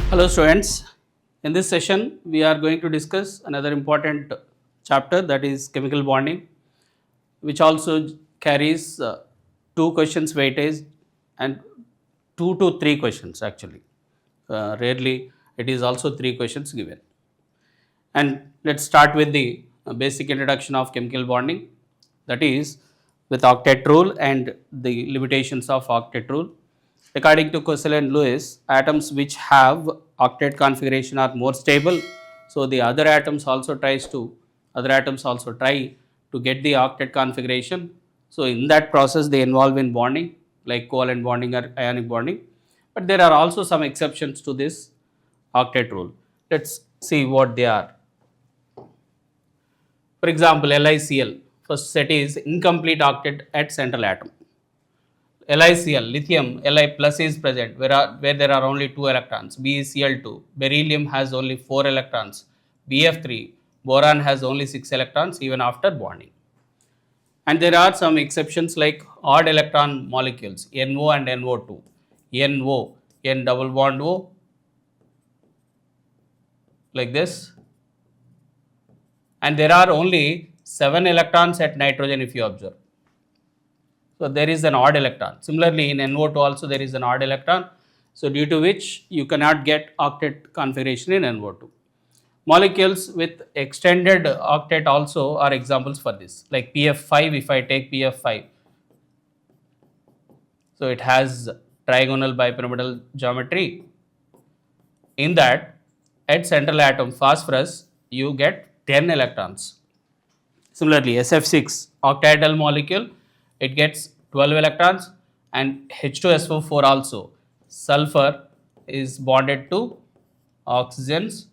Hello students, in this session we are going to discuss another important chapter, that is chemical bonding, which also carries 2 questions weightage and 2 to 3 questions actually. Rarely it is also 3 questions given. And let's start with the basic introduction of chemical bonding, that is with octet rule and the limitations of octet rule. According to Kusel and Lewis, atoms which have octet configuration are more stable. So the other atoms also try to get the octet configuration. So in that process they involve in bonding, like covalent bonding or ionic bonding. But there are also some exceptions to this octet rule. Let's see what they are. For example, LiCl, first set is incomplete octet at central atom. LiCl, lithium, Li plus is present where there are only 2 electrons. BeCl2, beryllium has only 4 electrons. Bf3, boron has only 6 electrons even after bonding. And there are some exceptions like odd electron molecules, NO and NO2. NO, N double bond O, like this. And there are only 7 electrons at nitrogen if you observe. So there is an odd electron. Similarly, in NO2 also there is an odd electron. So due to which you cannot get octet configuration in NO2. Molecules with extended octet also are examples for this. Like PF5, if I take PF5, so it has trigonal bipyramidal geometry. In that, at central atom phosphorus, you get 10 electrons. Similarly, SF6, octahedral molecule, it gets 12 electrons, and H2SO4 also. Sulfur is bonded to oxygens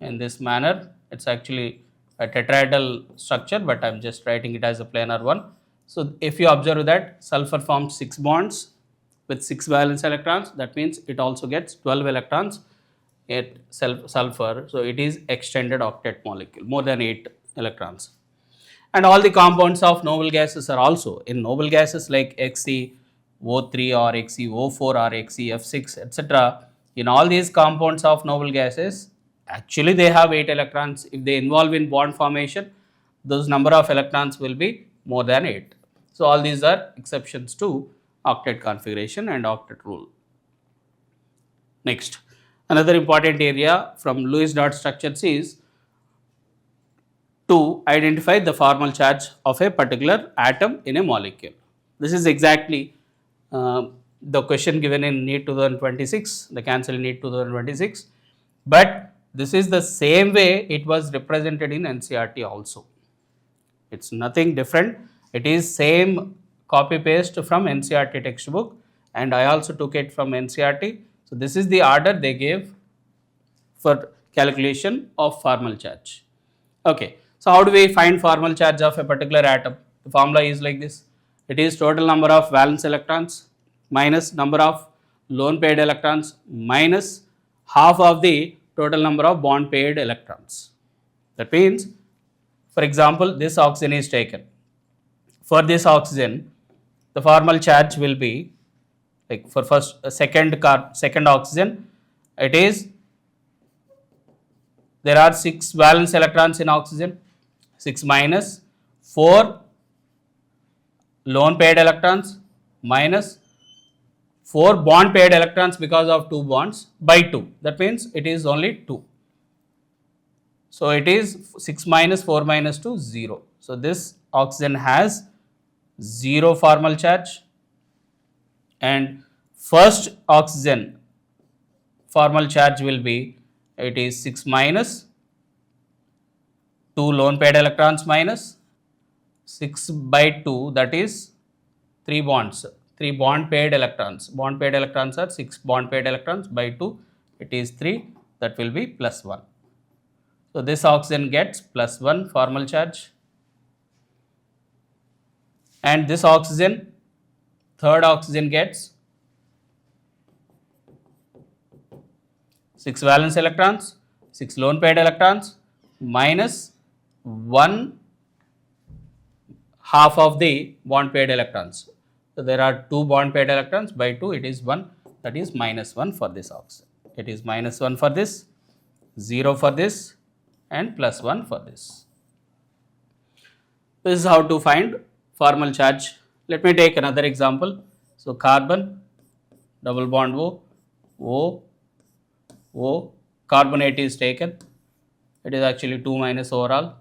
in this manner. It's actually a tetrahedral structure, but I'm just writing it as a planar one. So if you observe that sulfur forms 6 bonds with 6 valence electrons, that means it also gets 12 electrons at sulfur. So it is extended octet molecule, more than 8 electrons. And all the compounds of noble gases are also in noble gases like XeO3 or XeO4 or XeF6, etc. In all these compounds of noble gases, actually they have 8 electrons. If they involve in bond formation, those number of electrons will be more than 8. So all these are exceptions to octet configuration and octet rule. Next, another important area from Lewis dot structures is to identify the formal charge of a particular atom in a molecule. This is exactly the question given in NEET 2026, the cancelled NEET 2026, but this is the same way it was represented in NCERT also. It's nothing different. It is same copy paste from NCERT textbook, and I also took it from NCERT. So this is the order they gave for calculation of formal charge. Okay. So how do we find formal charge of a particular atom? The formula is like this. It is total number of valence electrons minus number of lone paired electrons minus half of the total number of bond paired electrons. That means, for example, this oxygen is taken. For this oxygen, the formal charge will be like for second oxygen, it is there are 6 valence electrons in oxygen. 6 minus 4 lone paired electrons minus 4 bond paired electrons because of 2 bonds by 2. That means it is only 2. So it is 6 minus 4 minus 2, 0. So this oxygen has 0 formal charge, and first oxygen formal charge will be, it is 6 minus 2 lone paired electrons minus 6 by 2, that is 3 bonds, 3 bond paired electrons. Bond paired electrons are 6 bond paired electrons by 2, it is 3, that will be plus 1. So this oxygen gets plus 1 formal charge, and this oxygen, third oxygen, gets 6 valence electrons, 6 lone paired electrons minus 1 half of the bond paired electrons. So there are 2 bond paired electrons by 2, it is 1, that is minus 1 for this oxygen. it is -1 for this, 0 for this, and +1 for this. This is how to find formal charge. Let me take another example. So, carbon, double bond O, carbonate is taken. It is actually 2 minus overall.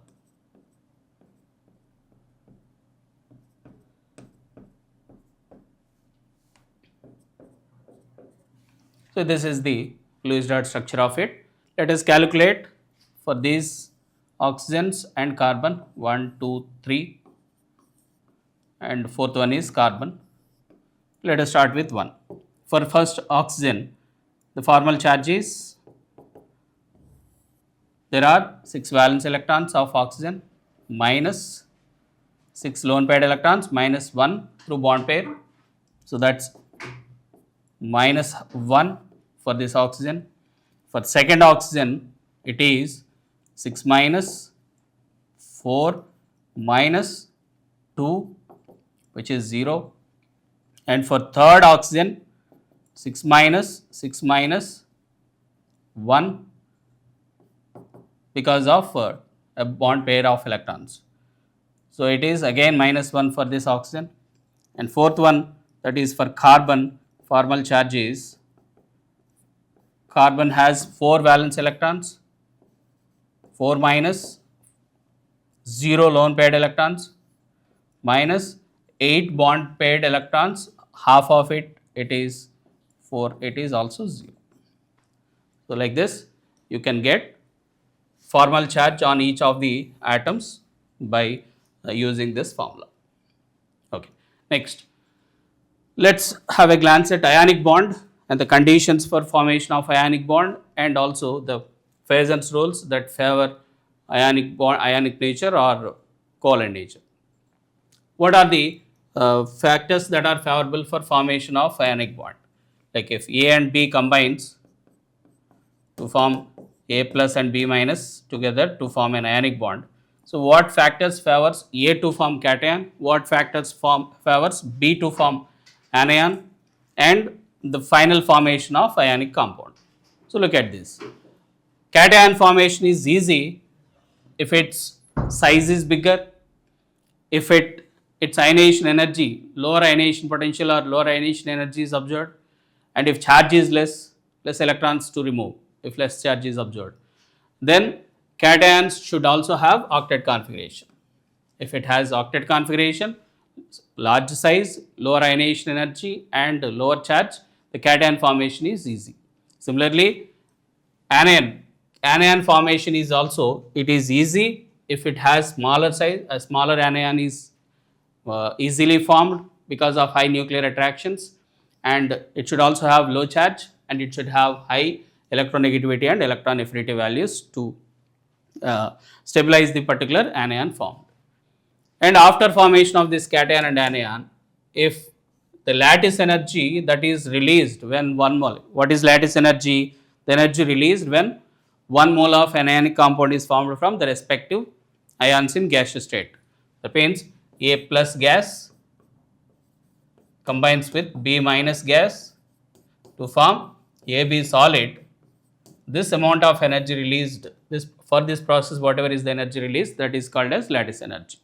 So, this is the Lewis dot structure of it. Let us calculate for these oxygens and carbon 1, 2, 3, and fourth one is carbon. Let us start with 1. For first oxygen, the formal charge is, there are 6 valence electrons of oxygen minus 6 lone paired electrons minus 1 through bond pair. So, that is -1 for this oxygen. For second oxygen, it is 6 minus 4 minus 2, which is 0. And for third oxygen, 6 minus 1 because of a bond pair of electrons. So, it is again -1 for this oxygen. And fourth one, that is for carbon, formal charge is, carbon has 4 valence electrons, 4 minus 0 lone paired electrons minus 8 bond paired electrons, half of it is 4, it is also 0. So, like this you can get formal charge on each of the atoms by using this formula. Okay. Next, let us have a glance at ionic bond and the conditions for formation of ionic bond, and also the Freson's rules that favor ionic bond, ionic nature or covalent nature. What are the factors that are favorable for formation of ionic bond? Like if A and B combines to form A plus and B minus together to form an ionic bond. So, what factors favors A to form cation, what factors favors B to form anion, and the final formation of ionic compound. So, look at this. Cation formation is easy if its size is bigger, if its ionization energy, lower ionization potential or lower ionization energy is observed, and if charge is less electrons to remove if less charge is observed. Then cations should also have octet configuration. If it has octet configuration, large size, lower ionization energy and lower charge, the cation formation is easy. Similarly, anion formation is also, it is easy if it has smaller size. A smaller anion is easily formed because of high nuclear attractions, and it should also have low charge, and it should have high electronegativity and electron affinity values to stabilize the particular anion formed. And after formation of this cation and anion, if the lattice energy that is released when 1 mole, what is lattice energy? The energy released when 1 mole of an ionic compound is formed from the respective ions in gaseous state. That means A plus gas combines with B minus gas to form AB solid. This amount of energy released, for this process, whatever is the energy released, that is called as lattice energy.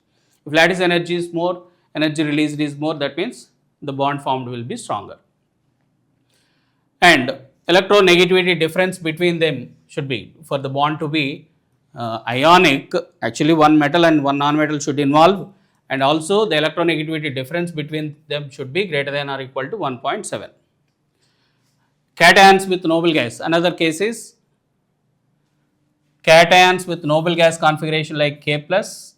If lattice energy is more, energy released is more, that means the bond formed will be stronger. And electronegativity difference between them should be, for the bond to be ionic, actually one metal and one non-metal should involve, and also the electronegativity difference between them should be greater than or equal to 1.7. Cations with noble gas, another case is cations with noble gas configuration like K plus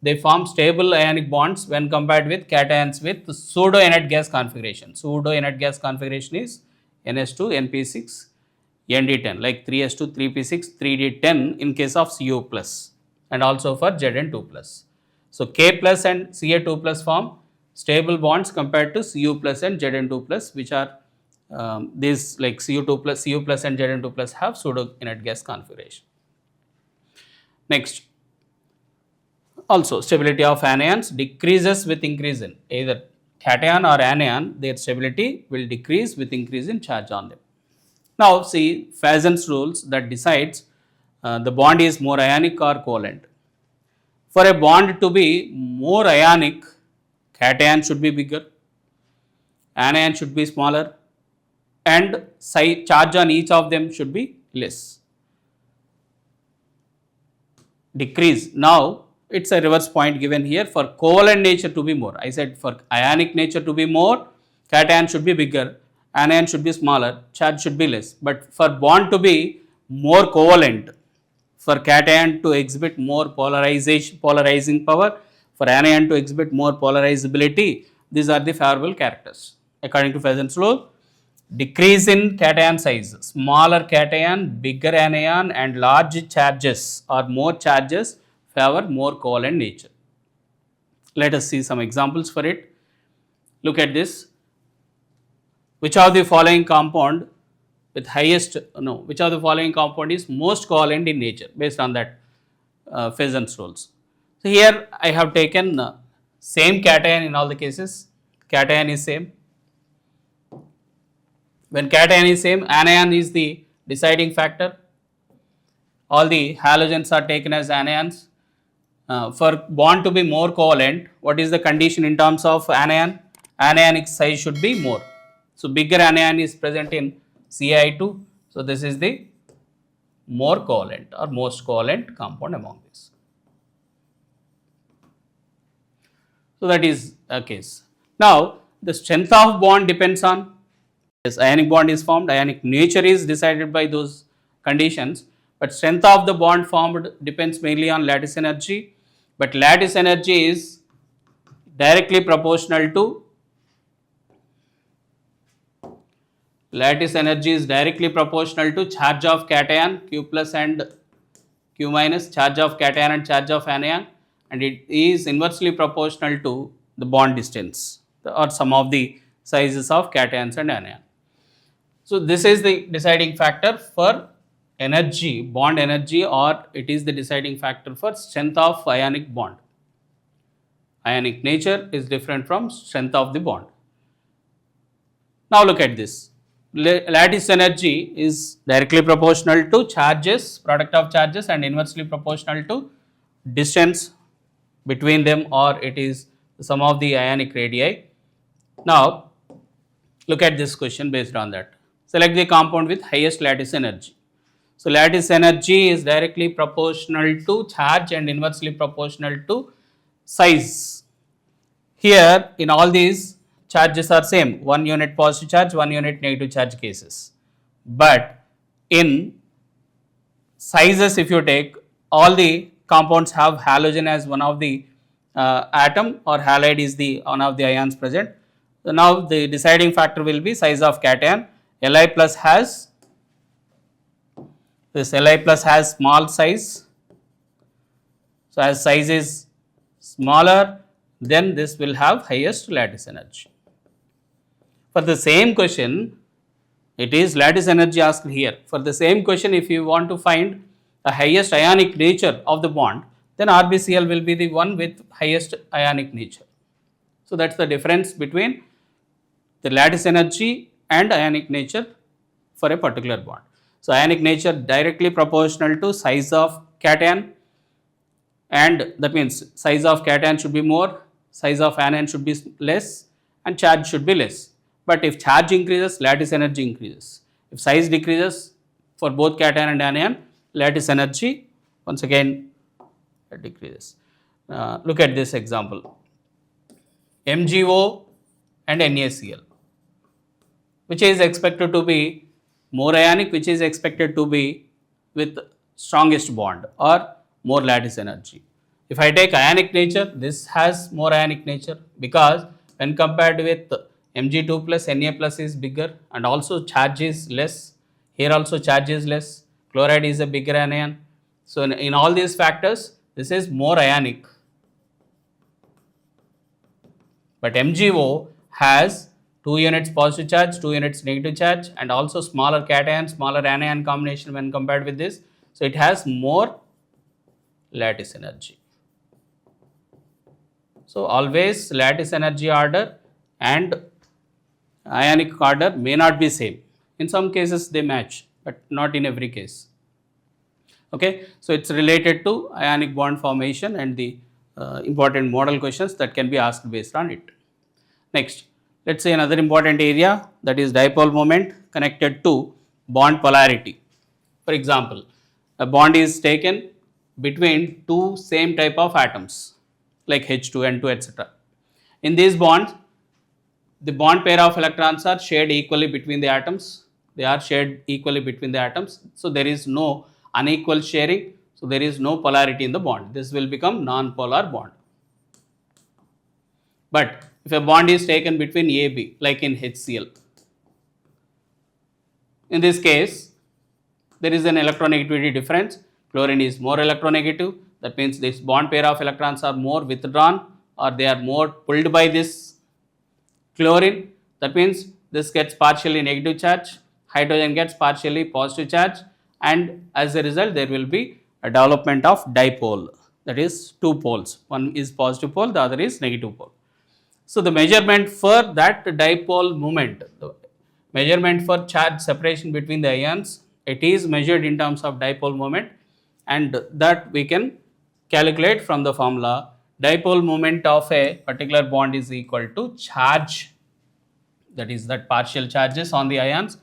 they form stable ionic bonds when compared with cations with pseudo inert gas configuration. Pseudo inert gas configuration is NS2, NP6, ND10, like 3s2, 3p6, 3d10 in case of Cu plus, and also for Zn2 plus. So, K plus and Ca2 plus form stable bonds compared to Cu plus and Zn2 plus, which are these like Cu plus and Zn2 plus have pseudo inert gas configuration. Next, also stability of anions decreases with increase in either cation or anion, their stability will decrease with increase in charge on them. Now see Fason's rules that decides the bond is more ionic or covalent. For a bond to be more ionic, cation should be bigger, anion should be smaller, and charge on each of them should be less. Decrease. Now it's a reverse point given here for covalent nature to be more. I said for ionic nature to be more, cation should be bigger, anion should be smaller, charge should be less. But for bond to be more covalent, for cation to exhibit more polarizing power, for anion to exhibit more polarizability, these are the favorable characters. According to Fason's law, decrease in cation size, smaller cation, bigger anion and large charges or more charges favor more covalent nature. Let us see some examples for it. Look at this. Which of the following compound with highest, which of the following compound is most covalent in nature based on that Fason's rules. So here I have taken same cation in all the cases, cation is same. When cation is same, anion is the deciding factor. All the halogens are taken as anions. For bond to be more covalent, what is the condition in terms of anion? Anionic size should be more. So bigger anion is present in Ci2. So this is the more covalent or most covalent compound among these. So that is a case. Now the strength of bond depends on, yes, ionic bond is formed, ionic nature is decided by those conditions, but strength of the bond formed depends mainly on lattice energy, but lattice energy is directly proportional to charge of cation Q plus and Q minus, charge of cation and charge of anion, and it is inversely proportional to the bond distance or sum of the sizes of cations and anion. So this is the deciding factor for energy, bond energy, or it is the deciding factor for strength of ionic bond. Ionic nature is different from strength of the bond. Now look at this. Lattice energy is directly proportional to charges, product of charges, and inversely proportional to distance between them, or it is the sum of the ionic radii. Now look at this question based on that. Select the compound with highest lattice energy. So lattice energy is directly proportional to charge and inversely proportional to size. Here in all these charges are same, 1 unit positive charge, 1 unit negative charge cases. But in sizes, if you take, all the compounds have halogen as one of the atom, or halide is the one of the ions present. So now the deciding factor will be size of cation. Li plus has small size. So as size is smaller, then this will have highest lattice energy. For the same question, it is lattice energy asked here. For the same question, if you want to find the highest ionic nature of the bond, then RBCl will be the one with highest ionic nature. So that's the difference between the lattice energy and ionic nature for a particular bond. So ionic nature directly proportional to size of cation, and that means size of cation should be more, size of anion should be less, and charge should be less. But if charge increases, lattice energy increases. If size decreases for both cation and anion, lattice energy once again decreases. Look at this example. MgO and NaCl. Which is expected to be more ionic, which is expected to be with strongest bond or more lattice energy. If I take ionic nature, this has more ionic nature because when compared with Mg2 plus Na plus is bigger, and also charge is less. Here also charge is less. Chloride is a bigger anion. So in all these factors, this is more ionic. But MgO has 2 units positive charge, 2 units negative charge, and also smaller cation, smaller anion combination when compared with this. So it has more lattice energy. So always lattice energy order and ionic order may not be same. In some cases they match, but not in every case. Okay, so it's related to ionic bond formation and the important model questions that can be asked based on it. Next, let's say another important area, that is dipole moment connected to bond polarity. For example, a bond is taken between two same type of atoms like H2, N2, etc. In these bonds, the bond pair of electrons are shared equally between the atoms. They are shared equally between the atoms. So there is no unequal sharing. So there is no polarity in the bond. This will become non-polar bond. But if a bond is taken between AB, like in HCl, in this case, there is an electronegativity difference. Chlorine is more electronegative. That means this bond pair of electrons are more withdrawn, or they are more pulled by this chlorine. That means this gets partially negative charge, hydrogen gets partially positive charge, and as a result there will be a development of dipole, that is two poles. One is positive pole, the other is negative pole. So the measurement for that dipole moment, the measurement for charge separation between the ions, it is measured in terms of dipole moment, and that we can calculate from the formula. Dipole moment of a particular bond is equal to charge, that is that partial charges on the ions,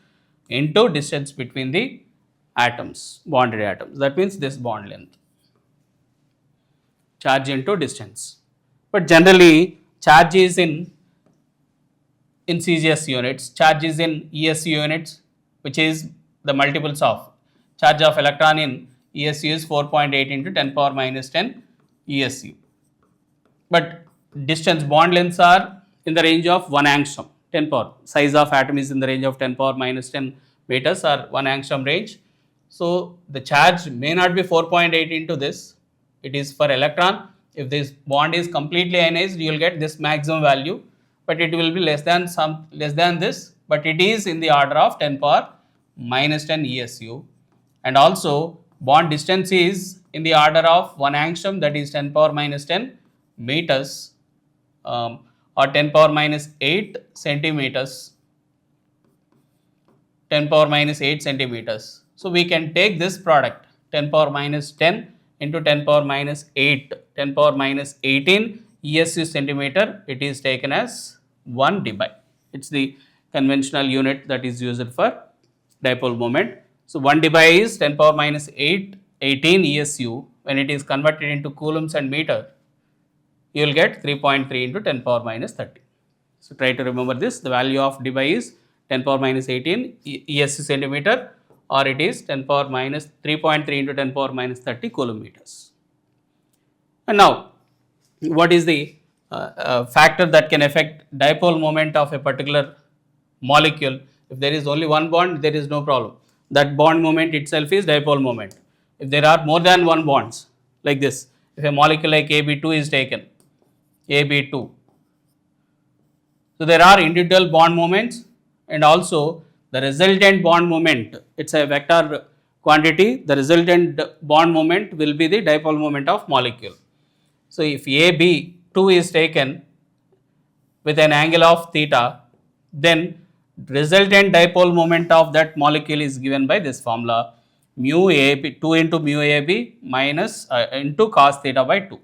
into distance between the atoms, bonded atoms. That means this bond length, charge into distance. But generally charge is in CGS units, charge is in ESU units, which is the multiples of charge of electron in ESU is 4.8 into 10 power minus 10 ESU. But distance, bond lengths are in the range of 1 angstrom, 10 power. Size of atom is in the range of 10 power minus 10 meters, or 1 angstrom range. So the charge may not be 4.8 into this, it is for electron. If this bond is completely ionized, you will get this maximum value, but it will be less than this, but it is in the order of 10 power minus 10 ESU. And also bond distance is in the order of 1 angstrom, that is 10 power minus 10 meters, or 10 power minus 8 centimeters, 10 power minus 8 centimeters. So we can take this product 10 power minus 10 into 10 power minus 8, 10 power minus 18 ESU centimeter, it is taken as 1 dBi. It is the conventional unit that is used for dipole moment. So 1 dBi is 10 power minus 8, 18 ESU. When it is converted into coulombs and meter, you will get 3.3 into 10 power minus 30. So try to remember this. The value of dBi is 10 power minus 18 ESU centimeter, or it is 10 power minus 3.3 into 10 power minus 30 coulomb meters. And now, what is the factor that can affect dipole moment of a particular molecule? If there is only one bond, there is no problem. That bond moment itself is dipole moment. If there are more than one bonds, like this, if a molecule like AB2 is taken, AB2, so there are individual bond moments, and also the resultant bond moment, it's a vector quantity, the resultant bond moment will be the dipole moment of molecule. So if AB2 is taken with an angle of theta, then resultant dipole moment of that molecule is given by this formula, mu AB, 2 into mu AB minus into cos theta by 2.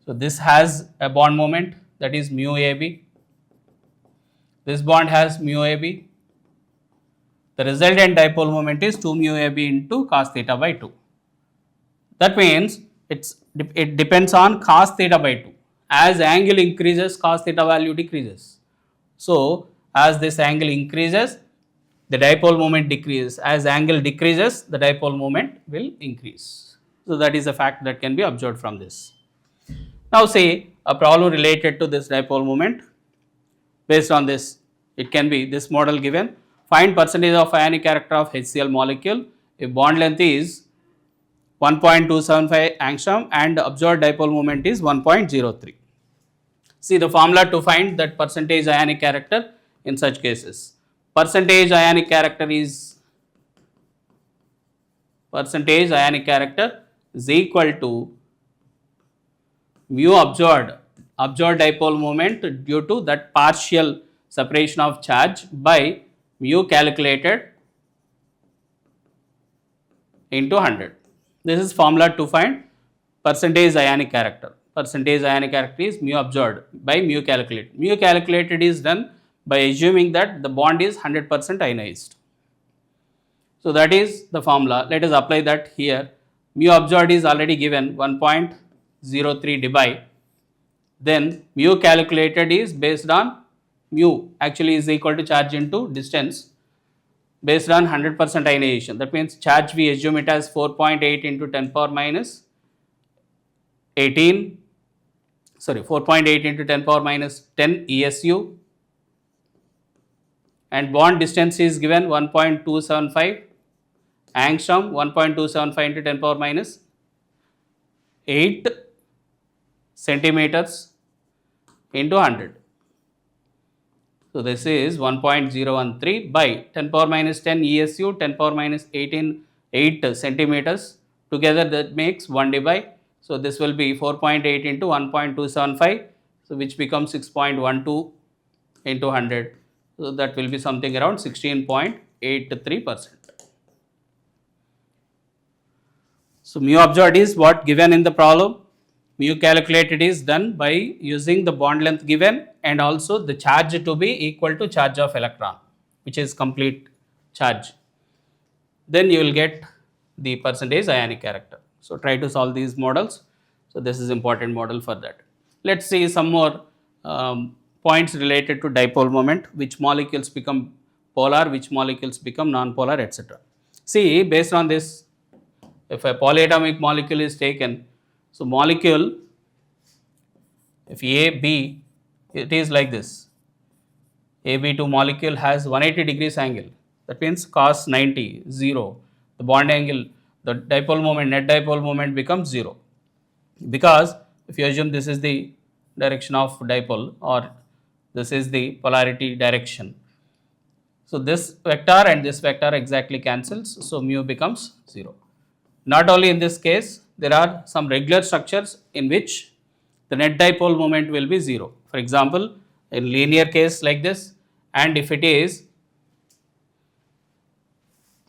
So this has a bond moment, that is mu AB. This bond has mu AB. The resultant dipole moment is 2 mu AB into cos theta by 2. That means it depends on cos theta by 2. As angle increases, cos theta value decreases. So as this angle increases, the dipole moment decreases. As angle decreases, the dipole moment will increase. So that is a fact that can be observed from this. Now say a problem related to this dipole moment. Based on this, it can be this model given. Find percentage of ionic character of HCl molecule if bond length is 1.275 angstrom and observed dipole moment is 1.03. See the formula to find that percentage ionic character in such cases. Percentage ionic character is equal to mu observed dipole moment due to that partial separation of charge by mu calculated into 100. This is formula to find percentage ionic character. Percentage ionic character is mu absorbed by mu calculated. Mu calculated is done by assuming that the bond is 100% ionized. So that is the formula. Let us apply that here. Mu absorbed is already given 1.03 dBi. Then mu calculated is based on mu actually is equal to charge into distance based on 100% ionization. That means charge we assume it as 4.8 into 10 power minus 18, sorry 4.8 into 10 power minus 10 ESU, and bond distance is given 1.275 angstrom, 1.275 into 10 power minus 8 centimeters into 100. So this is 1.013 by 10 power minus 10 ESU, 10 power minus 18, 8 centimeters. Together that makes 1 dBi. So this will be 4.8 into 1.275, so which becomes 6.12 into 100. So that will be something around 16.83%. So mu absorbed is what given in the problem. Mu calculated is done by using the bond length given and also the charge to be equal to charge of electron, which is complete charge. Then you will get the percentage ionic character. So try to solve these models. So this is important model for that. Let's see some more points related to dipole moment, which molecules become polar, which molecules become non-polar, etc. See, based on this, if a polyatomic molecule is taken, so molecule, if A, B, it is like this. AB2 molecule has 180 degrees angle. That means cos 90, 0. The bond angle, the dipole moment, net dipole moment becomes 0. Because if you assume this is the direction of dipole or this is the polarity direction. So this vector and this vector exactly cancels. So mu becomes 0. Not only in this case, there are some regular structures in which the net dipole moment will be 0. For example, in linear case like this, and if it is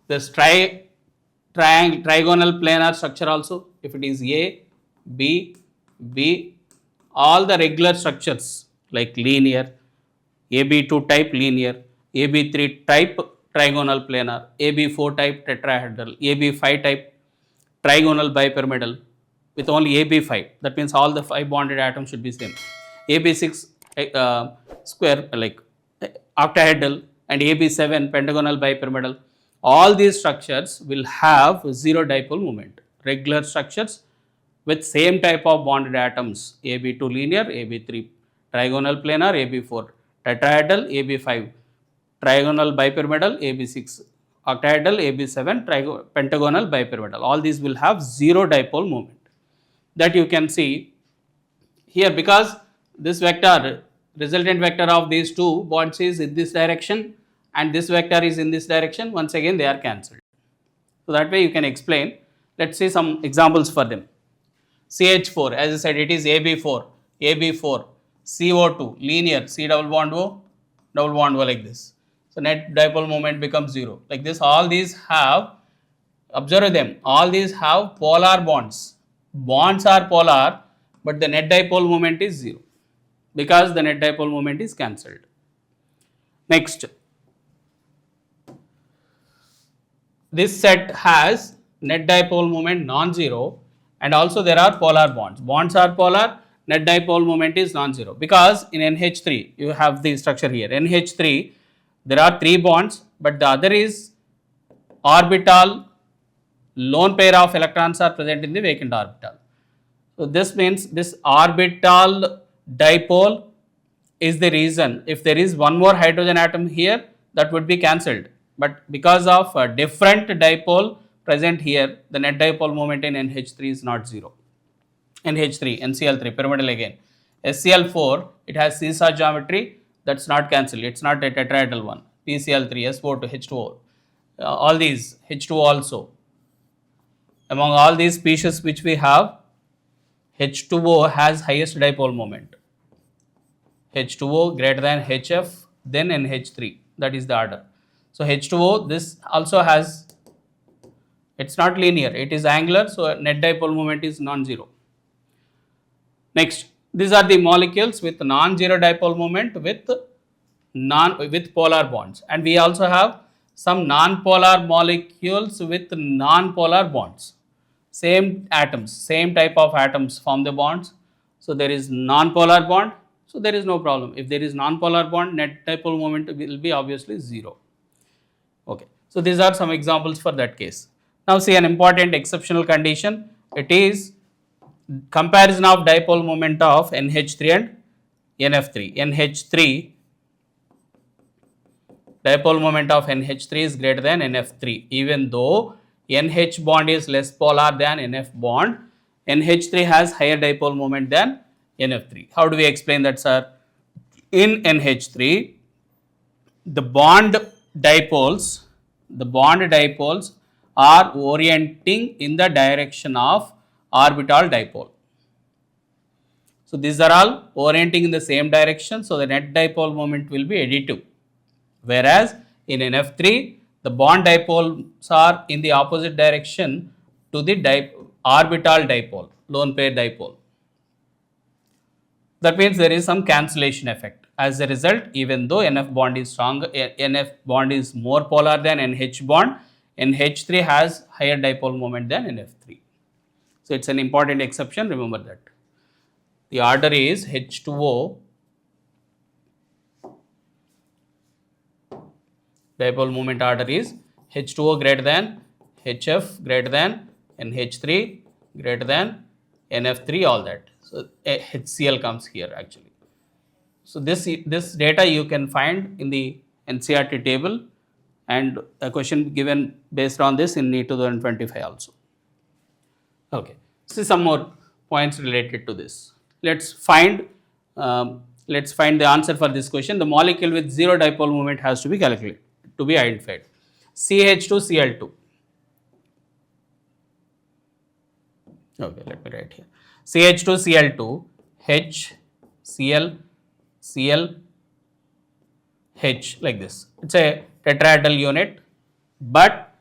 this trigonal planar structure also, if it is A, B, B, all the regular structures like linear, AB2 type linear, AB3 type trigonal planar, AB4 type tetrahedral, AB5 type trigonal bipyramidal with only AB5. That means all the 5 bonded atoms should be same. AB6 square like octahedral and AB7 pentagonal bipyramidal. All these structures will have 0 dipole moment. Regular structures with same type of bonded atoms, AB2 linear, AB3 trigonal planar, AB4 tetrahedral, AB5 trigonal bipyramidal, AB6 octahedral, AB7 pentagonal bipyramidal. All these will have 0 dipole moment. That you can see here, because this vector, resultant vector of these two bonds is in this direction and this vector is in this direction, once again they are cancelled. So that way you can explain. Let's see some examples for them. CH4, as I said, it is AB4, AB4, CO2, linear, C double bond O like this. So net dipole moment becomes 0. Like this, all these have, observe them, all these have polar bonds. Bonds are polar, but the net dipole moment is 0 because the net dipole moment is cancelled. Next, this set has net dipole moment non-zero and also there are polar bonds. Bonds are polar, net dipole moment is non-zero because in NH3, you have the structure here. NH3, there are 3 bonds, but the other is orbital, lone pair of electrons are present in the vacant orbital. So this means this orbital dipole is the reason. If there is one more hydrogen atom here, that would be cancelled. But because of a different dipole present here, the net dipole moment in NH3 is not 0. NH3, NCl3, pyramidal again. SCl4, it has seesaw geometry, that's not cancelled, it's not a tetrahedral one. PCl3, SO2, H2O, all these, H2O also. Among all these species which we have, H2O has highest dipole moment. H2O greater than HF, then NH3, that is the order. So H2O, this also has, it's not linear, it is angular, so net dipole moment is non-zero. Next, these are the molecules with non-zero dipole moment with polar bonds, and we also have some non-polar molecules with non-polar bonds. Same atoms, same type of atoms form the bonds. So there is non-polar bond, so there is no problem. If there is non-polar bond, net dipole moment will be obviously zero. Okay, so these are some examples for that case. Now see an important exceptional condition. It is comparison of dipole moment of NH3 and NF3. NH3, dipole moment of NH3 is greater than NF3, even though NH bond is less polar than NF bond. NH3 has higher dipole moment than NF3. How do we explain that, sir? In NH3, the bond dipoles are orienting in the direction of orbital dipole. So these are all orienting in the same direction, so the net dipole moment will be additive. Whereas in NF3, the bond dipoles are in the opposite direction to the orbital dipole, lone pair dipole. That means there is some cancellation effect. As a result, even though NF bond is stronger, NF bond is more polar than NH bond, NH3 has higher dipole moment than NF3. So it's an important exception, remember that. The order is H2O, dipole moment order is H2O greater than HF greater than NH3 greater than NF3, all that. So HCl comes here actually. So this data you can find in the NCERT table, and a question given based on this in NEET 2025 also. Okay, see some more points related to this. Let's find the answer for this question. The molecule with zero dipole moment has to be calculated, to be identified. CH2Cl2. Okay, let me write here. CH2Cl2, H, Cl, Cl, H, like this. It's a tetrahedral unit, but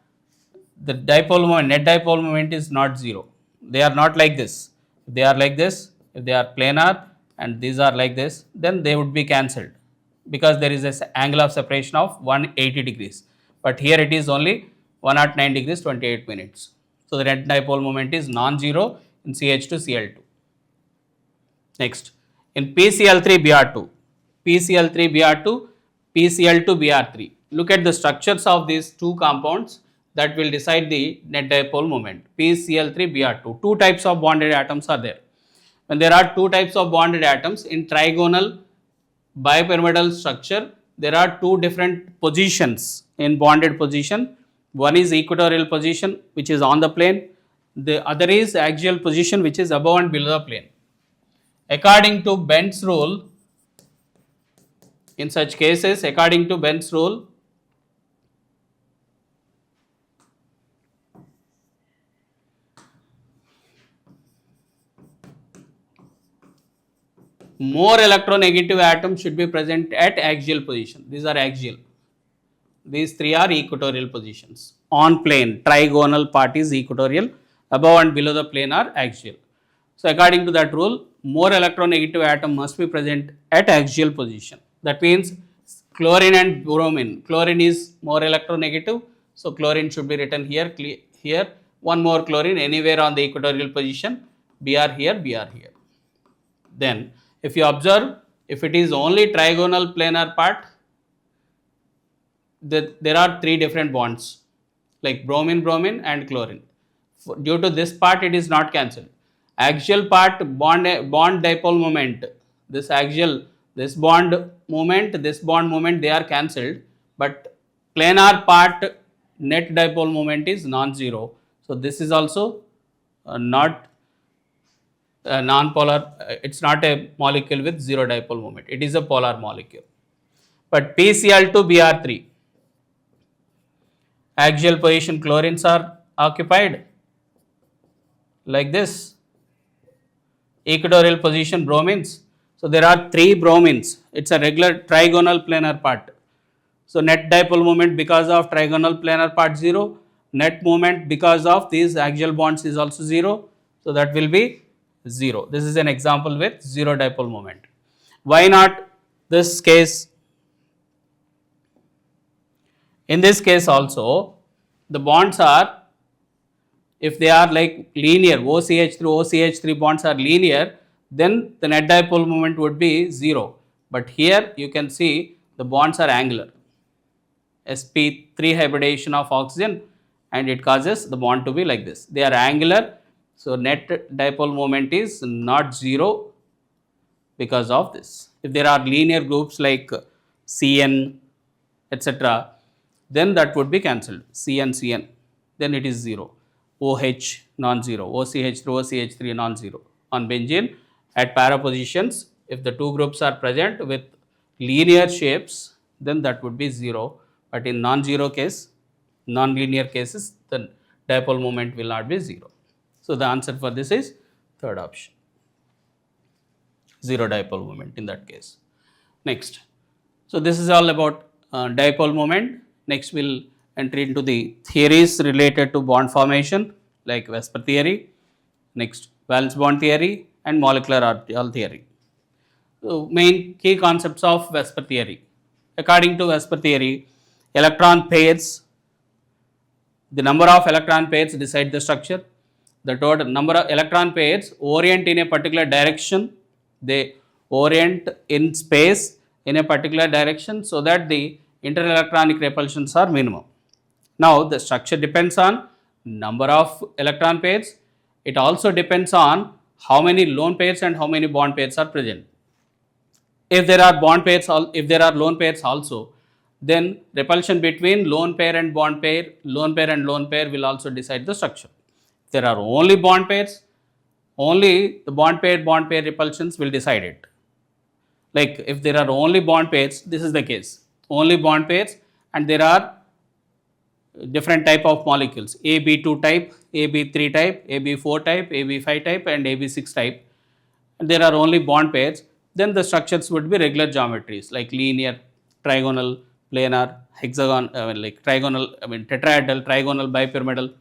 the dipole moment, net dipole moment is not zero. They are not like this. If they are like this, if they are planar and these are like this, then they would be cancelled because there is an angle of separation of 180 degrees. But here it is only 109 degrees 28 minutes. So the net dipole moment is non-zero in CH2Cl2. Next, in PCl3Br2, PCl3Br2, PCl2Br3. Look at the structures of these two compounds that will decide the net dipole moment. PCl3Br2. Two types of bonded atoms are there. When there are two types of bonded atoms in trigonal bipyramidal structure, there are two different positions in bonded position. One is equatorial position, which is on the plane. The other is axial position, which is above and below the plane. According to Bend's rule, in such cases, according to Bend's rule, more electronegative atoms should be present at axial position. These are axial. These three are equatorial positions. On plane, trigonal part is equatorial, above and below the plane are axial. So according to that rule, more electronegative atom must be present at axial position. That means chlorine and bromine. Chlorine is more electronegative, so chlorine should be written here. Here, one more chlorine anywhere on the equatorial position. Br here, Br here. Then, if you observe, if it is only trigonal planar part, there are three different bonds like bromine, bromine and chlorine. Due to this part, it is not cancelled. Axial part, bond dipole moment, this axial, this bond moment, they are cancelled, but planar part net dipole moment is non-zero. So this is also not non-polar, it's not a molecule with zero dipole moment, it is a polar molecule. But PCl2Br3, axial position chlorines are occupied like this, equatorial position bromines. So there are three bromines, it's a regular trigonal planar part. So net dipole moment because of trigonal planar part 0, net moment because of these axial bonds is also 0. So that will be 0. This is an example with 0 dipole moment. Why not this case? In this case also, the bonds are, if they are like linear, OCH through OCH3 bonds are linear, then the net dipole moment would be 0. But here you can see the bonds are angular. sp3 hybridization of oxygen, and it causes the bond to be like this. They are angular, so net dipole moment is not 0 because of this. If there are linear groups like Cn, etc., then that would be cancelled. Cn, then it is 0. OH non-zero, OCH through OCH3 non-zero. On benzene, at para positions, if the two groups are present with linear shapes, then that would be 0. But in non-zero case, non-linear cases, the dipole moment will not be 0. So the answer for this is third option, 0 dipole moment in that case. Next, so this is all about dipole moment. Next we'll enter into the theories related to bond formation like Vesper theory, next valence bond theory and molecular orbital theory. So main key concepts of Vesper theory. According to Vesper theory, electron pairs, the number of electron pairs decide the structure. The total number of electron pairs orient in a particular direction. They orient in space in a particular direction so that the interelectronic repulsions are minimum. Now the structure depends on number of electron pairs. It also depends on how many lone pairs and how many bond pairs are present. If there are bond pairs, if there are lone pairs also, then repulsion between lone pair and bond pair, lone pair and lone pair will also decide the structure. If there are only bond pairs, only the bond pair repulsions will decide it. Like if there are only bond pairs, this is the case, only bond pairs, and there are different type of molecules, AB2 type, AB3 type, AB4 type, AB5 type and AB6 type, and there are only bond pairs, then the structures would be regular geometries like linear, trigonal, planar, hexagon, like trigonal, tetrahedral, trigonal, bipyramidal,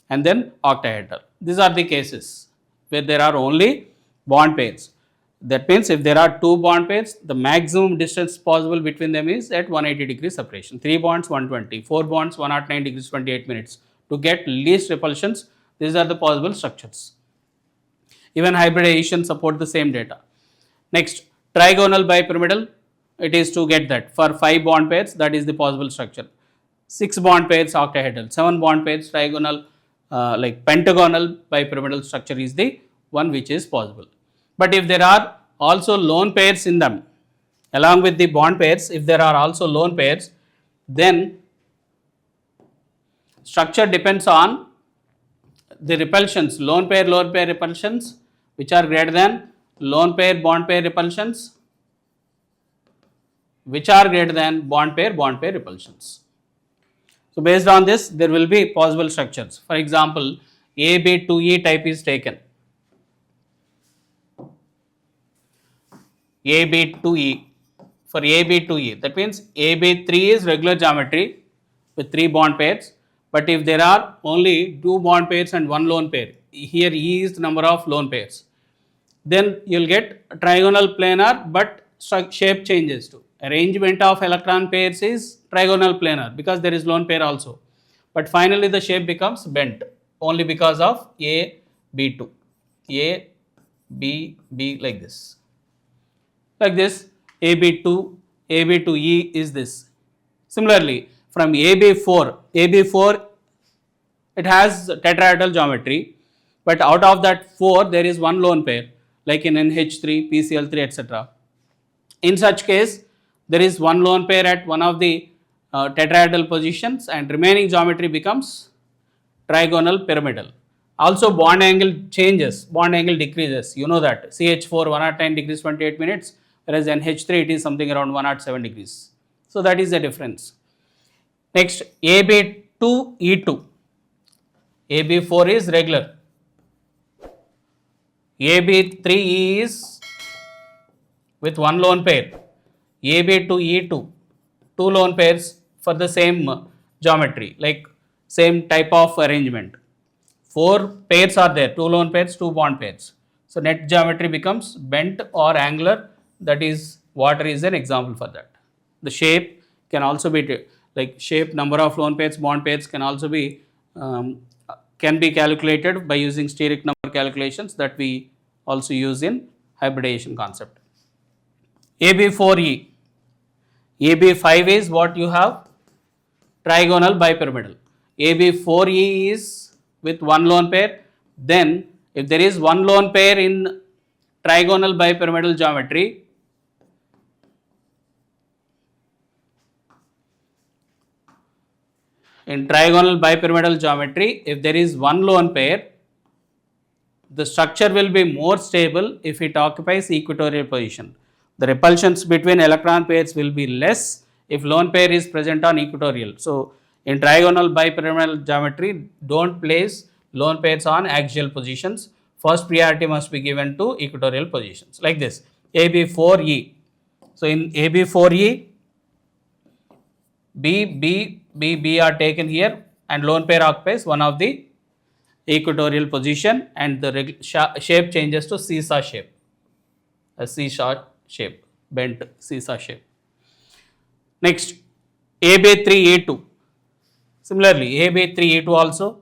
and then octahedral. These are the cases where there are only bond pairs. That means if there are two bond pairs, the maximum distance possible between them is at 180 degrees separation. 3 bonds 120, 4 bonds 109 degrees 28 minutes. To get least repulsions, these are the possible structures. Even hybridization support the same data. Next, trigonal bipyramidal, it is to get that. For 5 bond pairs, that is the possible structure. 6 bond pairs octahedral, 7 bond pairs trigonal, like pentagonal bipyramidal structure is the one which is possible. But if there are also lone pairs in them, along with the bond pairs, if there are also lone pairs, then structure depends on the repulsions, lone pair repulsions, which are greater than lone pair bond pair repulsions, which are greater than bond pair repulsions. So based on this, there will be possible structures. For example, AB2E type is taken. AB2E, for AB2E, that means AB3 is regular geometry with 3 bond pairs, but if there are only 2 bond pairs and 1 lone pair, here E is the number of lone pairs, then you will get trigonal planar, but shape changes too. Arrangement of electron pairs is trigonal planar because there is lone pair also, but finally the shape becomes bent only because of A, B2, A, B, B like this. Like this, AB2, AB2E is this. Similarly, from AB4, it has tetrahedral geometry, but out of that 4, there is one lone pair, like in NH3, PCl3, etc. In such case, there is one lone pair at one of the tetrahedral positions, and remaining geometry becomes trigonal pyramidal. Also, bond angle changes, bond angle decreases. You know that CH4 109 degrees 28 minutes, whereas NH3 it is something around 107 degrees. So that is the difference. Next, AB2E2. AB4 is regular. AB3E is with one lone pair. AB2E2, 2 lone pairs. for the same geometry, like same type of arrangement. 4 pairs are there, 2 lone pairs, 2 bond pairs. So net geometry becomes bent or angular. That is, water is an example for that. The shape can also be like shape, number of lone pairs, bond pairs can also be calculated by using steric number calculations that we also use in hybridization concept. AB4E. AB5 is what you have? Trigonal bipyramidal. AB4E is with one lone pair. Then if there is one lone pair in trigonal bipyramidal geometry, if there is one lone pair, the structure will be more stable if it occupies equatorial position. The repulsions between electron pairs will be less if lone pair is present on equatorial. So in trigonal bipyramidal geometry, don't place lone pairs on axial positions. First priority must be given to equatorial positions, like this, AB4E. So in AB4E, B are taken here, and lone pair occupies one of the equatorial position, and the shape changes to seesaw shape, a seesaw shape, bent seesaw shape. Next, AB3E2. Similarly, AB3E2 also,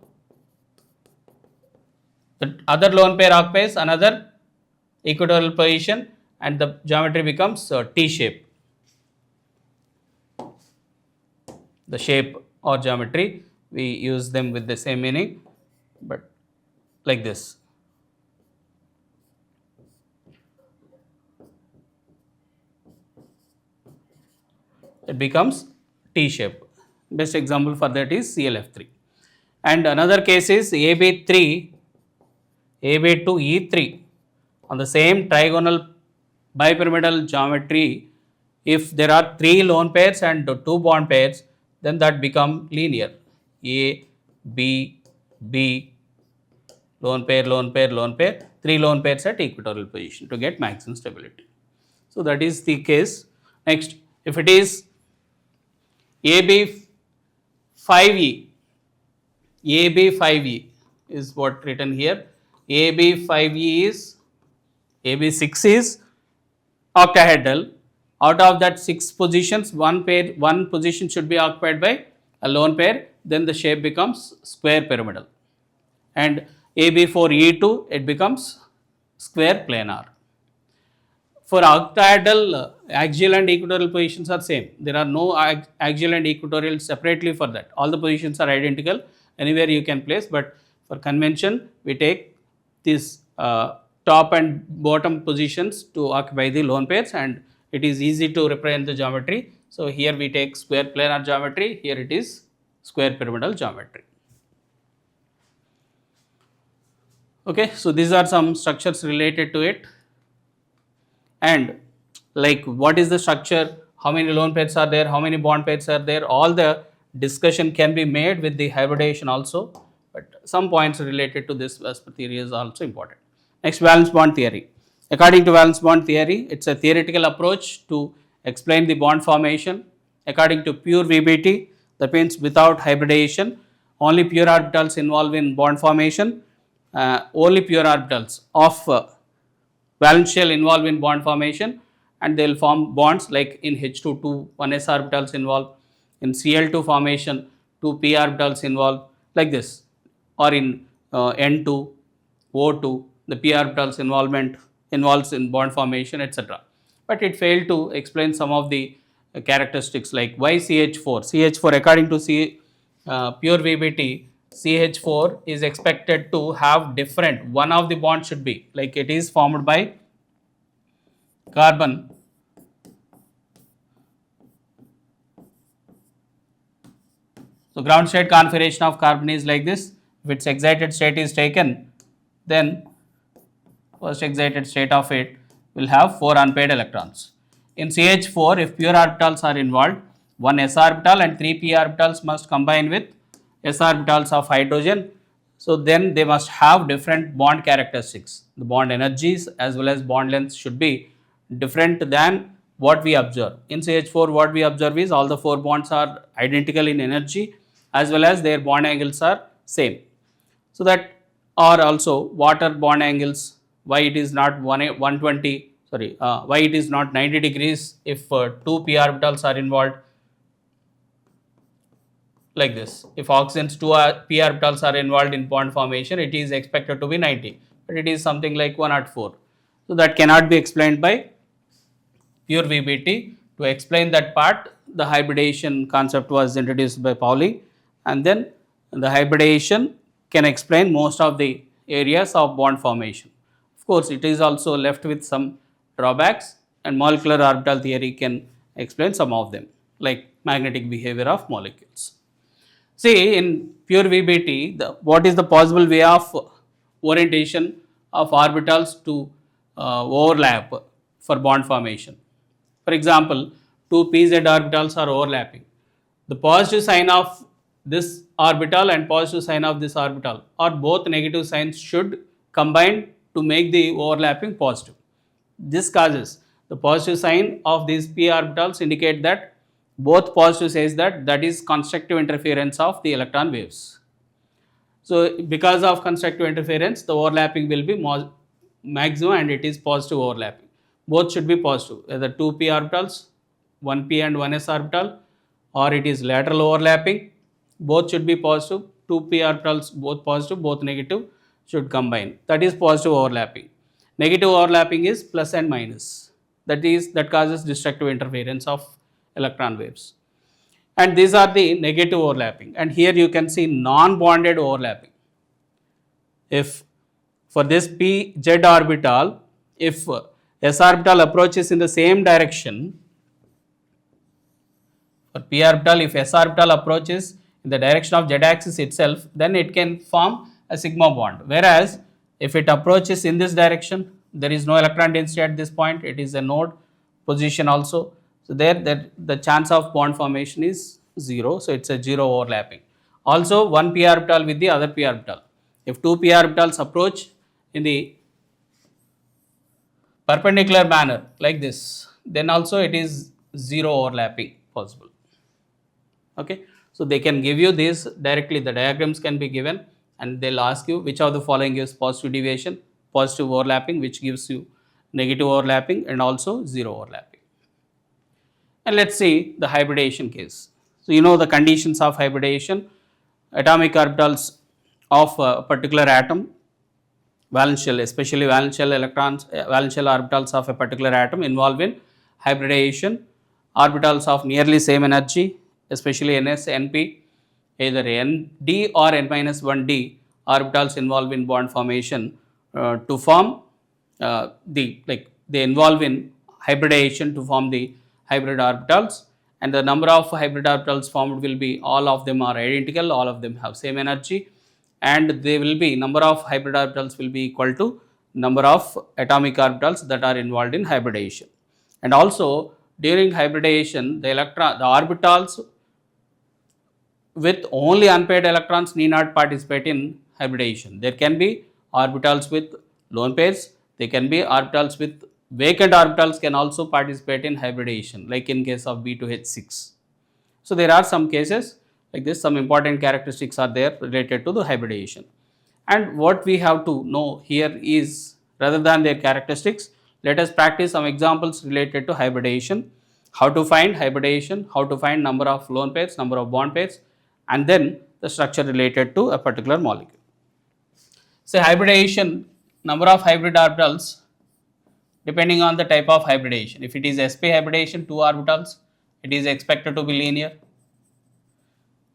the other lone pair occupies another equatorial position, and the geometry becomes T shape. The shape or geometry, we use them with the same meaning, but like this. It becomes T shape. Best example for that is CLF3. And another case is AB2E3 on the same trigonal bipyramidal geometry. If there are 3 lone pairs and 2 bond pairs, then that become linear. A, B, B, lone pair, lone pair, lone pair, 3 lone pairs at equatorial position to get maximum stability. So that is the case. Next, if it is AB5E, AB5E is what written here. AB5E is, AB6 is octahedral. Out of that 6 positions, one position should be occupied by a lone pair, then the shape becomes square pyramidal. And AB4E2, it becomes square planar. For octahedral, axial and equatorial positions are same. There are no axial and equatorial separately for that. All the positions are identical, anywhere you can place, but for convention, we take this top and bottom positions to occupy the lone pairs, and it is easy to represent the geometry. So here we take square planar geometry, here it is square pyramidal geometry. Okay, so these are some structures related to it. And like what is the structure, how many lone pairs are there, how many bond pairs are there, all the discussion can be made with the hybridization also, but some points related to this theory is also important. Next, valence bond theory. According to valence bond theory, it's a theoretical approach to explain the bond formation. According to pure VBT, that means without hybridization, only pure orbitals involved in bond formation, only pure orbitals of valence shell involved in bond formation, and they will form bonds like in H2, 1 s orbitals involved, in Cl2 formation, 2 p orbitals involved, like this, or in N2, O2, the p orbitals involves in bond formation, etc. But it failed to explain some of the characteristics, like why CH4. CH4, according to pure VBT, CH4 is expected to have different, one of the bonds should be, like it is formed by carbon so ground state configuration of carbon is like this. If its excited state is taken, then first excited state of it will have 4 unpaired electrons. In CH4, if pure orbitals are involved, 1 s orbital and 3 p orbitals must combine with s orbitals of hydrogen. So then they must have different bond characteristics. The bond energies as well as bond lengths should be different than what we observe. In CH4, what we observe is all the 4 bonds are identical in energy as well as their bond angles are same. So that are also what are bond angles, why it is not 120, why it is not 90 degrees if 2 p orbitals are involved, like this. If oxygens 2 p orbitals are involved in bond formation, it is expected to be 90, but it is something like 104. So that cannot be explained by pure VBT. To explain that part, the hybridization concept was introduced by Pauli, and then the hybridization can explain most of the areas of bond formation. Of course, it is also left with some drawbacks, and molecular orbital theory can explain some of them, like magnetic behavior of molecules. See, in pure VBT, what is the possible way of orientation of orbitals to overlap for bond formation? For example, 2 pz orbitals are overlapping. The positive sign of this orbital and positive sign of this orbital, or both negative signs, should combine to make the overlapping positive. This causes the positive sign of these p orbitals indicate that both positive says that is constructive interference of the electron waves. So because of constructive interference, the overlapping will be maximum and it is positive overlapping. Both should be positive, either 2p orbitals, 1p and 1s orbital, or it is lateral overlapping. Both should be positive, 2p orbitals both positive, both negative should combine. That is positive overlapping. Negative overlapping is plus and minus. That causes destructive interference of electron waves. And these are the negative overlapping. And here you can see non-bonded overlapping. If for this pz orbital, if s orbital approaches in the same direction, for p orbital, if s orbital approaches in the direction of z axis itself, then it can form a sigma bond. Whereas if it approaches in this direction, there is no electron density at this point, it is a node position also. So there the chance of bond formation is 0, so it's a 0 overlapping. Also, one p orbital with the other p orbital. If 2 p orbitals approach in the perpendicular manner like this, then also it is 0 overlapping possible. Okay, so they can give you this directly, the diagrams can be given, and they'll ask you which of the following gives positive deviation, positive overlapping, which gives you negative overlapping, and also 0 overlapping. And let's see the hybridization case. So you know the conditions of hybridization: atomic orbitals of a particular atom, valence shell, especially valence shell electrons, valence shell orbitals of a particular atom involved in hybridization. Orbitals of nearly same energy, especially ns, np, either nd or n-1d orbitals involved in bond formation to form they involve in hybridization to form the hybrid orbitals, and the number of hybrid orbitals formed will be, all of them are identical, all of them have same energy, and they will be, number of hybrid orbitals will be equal to number of atomic orbitals that are involved in hybridization. And also during hybridization, the orbitals with only unpaired electrons need not participate in hybridization. There can be orbitals with lone pairs, they can be orbitals with vacant orbitals can also participate in hybridization, like in case of B2H6. So there are some cases like this, some important characteristics are there related to the hybridization. And what we have to know here is, rather than their characteristics, let us practice some examples related to hybridization, how to find hybridization, how to find number of lone pairs, number of bond pairs, and then the structure related to a particular molecule. Say hybridization, number of hybrid orbitals depending on the type of hybridization. If it is sp hybridization, 2 orbitals, it is expected to be linear.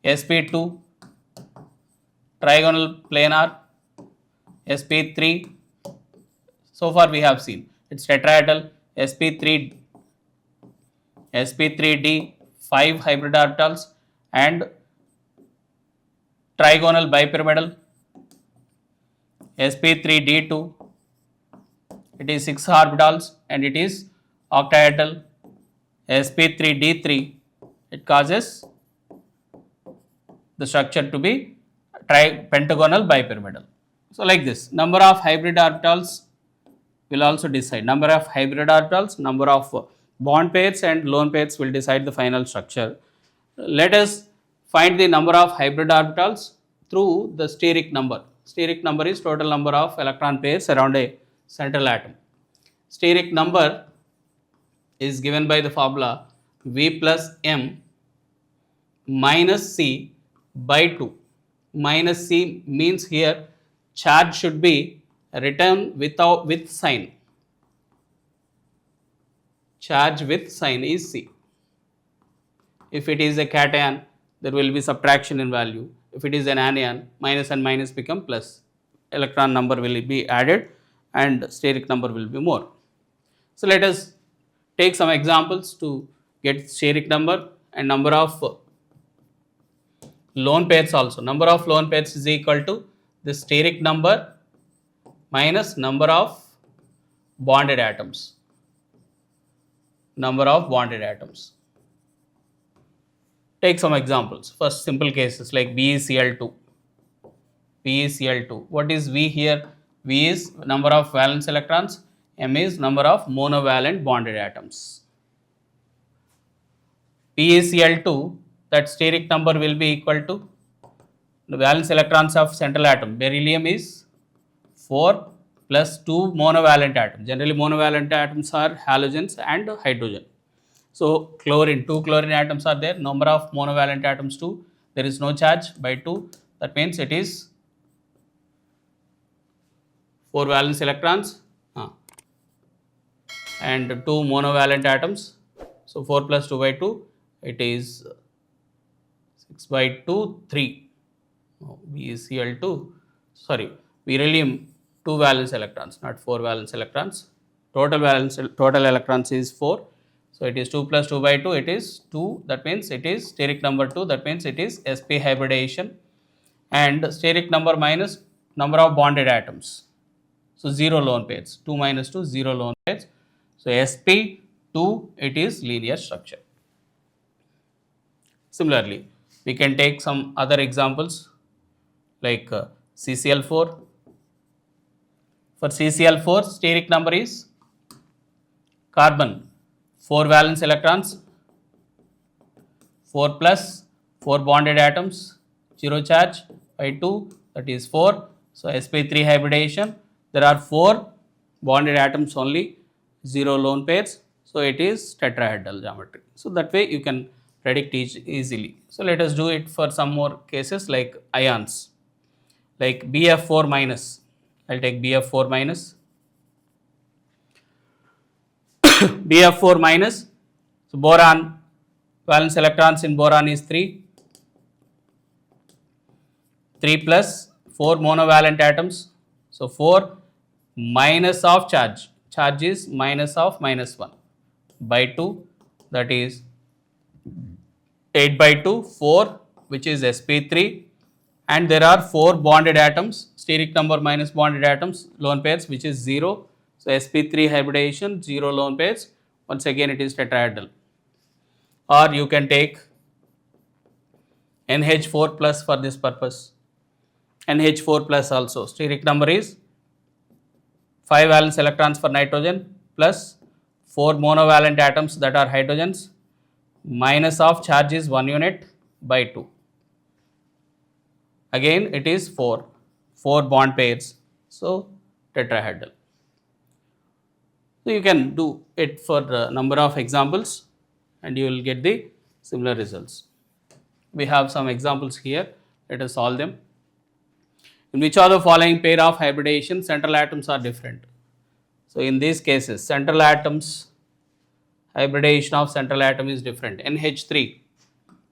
sp2, trigonal planar, sp3, so far we have seen it's tetrahedral, sp3, sp3d, 5 hybrid orbitals, and trigonal bipyramidal, sp3d2, it is 6 orbitals and it is octahedral, sp3d3, it causes the structure to be pentagonal bipyramidal. So like this, number of hybrid orbitals will also decide, number of hybrid orbitals, number of bond pairs and lone pairs will decide the final structure. Let us find the number of hybrid orbitals through the steric number. Steric number is total number of electron pairs around a central atom. Steric number is given by the formula V plus M minus C by 2. Minus C means here charge should be written with sign. Charge with sign is C. If it is a cation, there will be subtraction in value. If it is an anion, minus and minus become plus. Electron number will be added and steric number will be more. So let us take some examples to get steric number and number of lone pairs also. Number of lone pairs is equal to the steric number minus number of bonded atoms. Number of bonded atoms. Take some examples. First, simple cases like BeCl2. BeCl2. What is V here? V is number of valence electrons. M is number of monovalent bonded atoms. BeCl2, that steric number will be equal to the valence electrons of central atom. Beryllium is 4 plus 2 monovalent atoms. Generally, monovalent atoms are halogens and hydrogen. So, chlorine, 2 chlorine atoms are there. Number of monovalent atoms 2. There is no charge by 2. That means it is 4 valence electrons and 2 monovalent atoms. So, 4 plus 2 by 2, it is 6 by 2, 3. BeCl2, sorry, beryllium 2 valence electrons, not 4 valence electrons. Total electrons is 4. So, it is 2 plus 2 by 2, it is 2. That means it is steric number 2. That means it is sp hybridization. And steric number minus number of bonded atoms. So, 0 lone pairs. 2 minus 2, 0 lone pairs. So, sp2, it is linear structure. Similarly, we can take some other examples like CCl4. For CCl4, steric number is carbon 4 valence electrons, 4 plus 4 bonded atoms, 0 charge by 2, that is 4. So, sp3 hybridization, there are 4 bonded atoms only, 0 lone pairs. So, it is tetrahedral geometry. So, that way you can predict easily. So, let us do it for some more cases like ions, like Bf4 minus. I will take Bf4 minus. Bf4 minus. So, boron, valence electrons in boron is 3. 3 plus 4 monovalent atoms. So, 4 minus of charge. Charge is minus of minus 1 by 2, that is 8 by 2, 4, which is sp3, and there are 4 bonded atoms, steric number minus bonded atoms, lone pairs, which is 0. So, sp3 hybridization, 0 lone pairs, once again it is tetrahedral. Or you can take NH4 plus for this purpose. NH4 plus also, steric number is 5 valence electrons for nitrogen plus 4 monovalent atoms that are hydrogens, minus of charge is 1 unit by 2. Again it is 4 bond pairs, so tetrahedral. So, you can do it for the number of examples and you will get the similar results. We have some examples here, let us solve them. In which of the following pair of hybridization central atoms are different? So, in these cases central atoms, hybridization of central atom is different. NH3,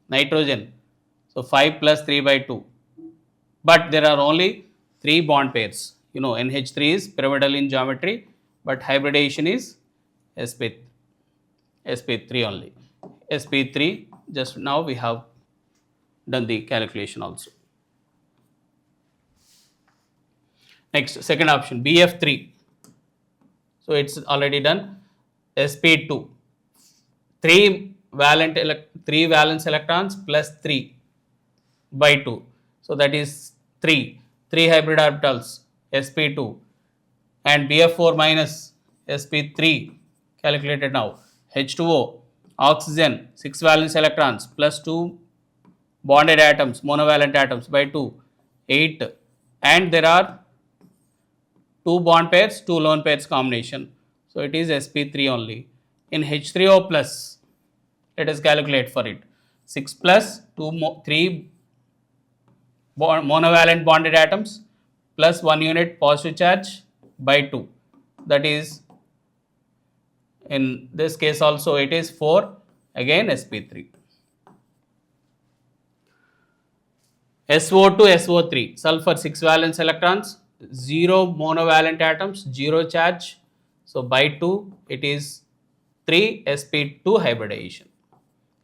nitrogen, so 5 plus 3 by 2, but there are only 3 bond pairs. You know, NH3 is pyramidal in geometry, but hybridization is sp3 only. sp3, just now we have done the calculation also. Next, second option, BF3. So, it is already done. sp2, 3 valence electrons plus 3 by 2. So, that is 3 hybrid orbitals, sp2, and Bf4 minus sp3 calculated now. H2O, oxygen, 6 valence electrons plus 2 bonded atoms, monovalent atoms by 2, 8, and there are 2 bond pairs, 2 lone pairs combination. So it is sp3 only. In H3O plus, let us calculate for it. 6 plus 3 monovalent bonded atoms plus 1 unit positive charge by 2. That is, in this case also it is 4, again sp3. SO2, SO3, sulfur 6 valence electrons, 0 monovalent atoms, 0 charge. So by 2 it is 3 sp2 hybridization.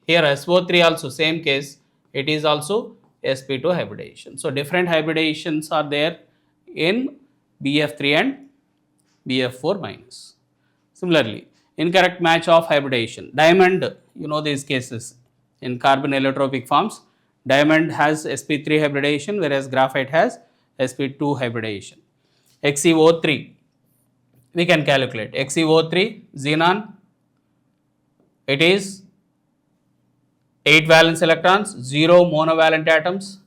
Here SO3 also same case, it is also sp2 hybridization. So different hybridizations are there in BF3 and BF4 minus. Similarly, incorrect match of hybridization. Diamond, you know these cases in carbon allotropic forms. Diamond has sp3 hybridization, whereas graphite has sp2 hybridization. XeO3, we can calculate. XeO3, xenon, it is 8 valence electrons, 0 monovalent atoms,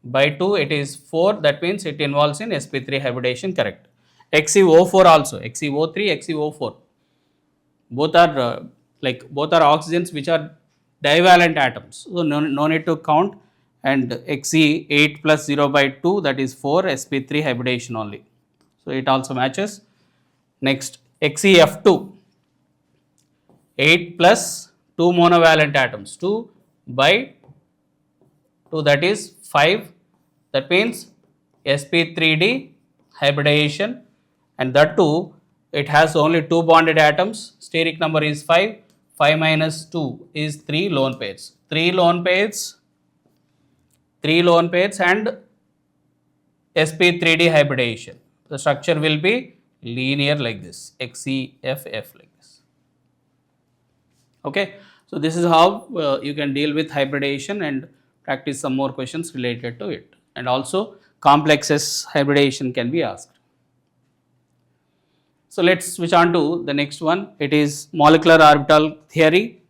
by 2 it is 4, that means it involves in sp3 hybridization, correct. XeO4 also, XeO3, XeO4, both are both are oxygens which are divalent atoms, so no need to count, and Xe8 plus 0 by 2, that is 4 sp3 hybridization only, so it also matches. Next, XeF2, 8 plus 2 monovalent atoms, 2 by 2, that is 5, that means sp3d hybridization, and that too it has only 2 bonded atoms, steric number is 5, 5 minus 2 is 3 lone pairs, 3 lone pairs and sp3d hybridization. The structure will be linear like this, XeFF like this. Okay, so this is how you can deal with hybridization and practice some more questions related to it, and also complexes hybridization can be asked. So let's switch on to the next one. It is molecular orbital theory.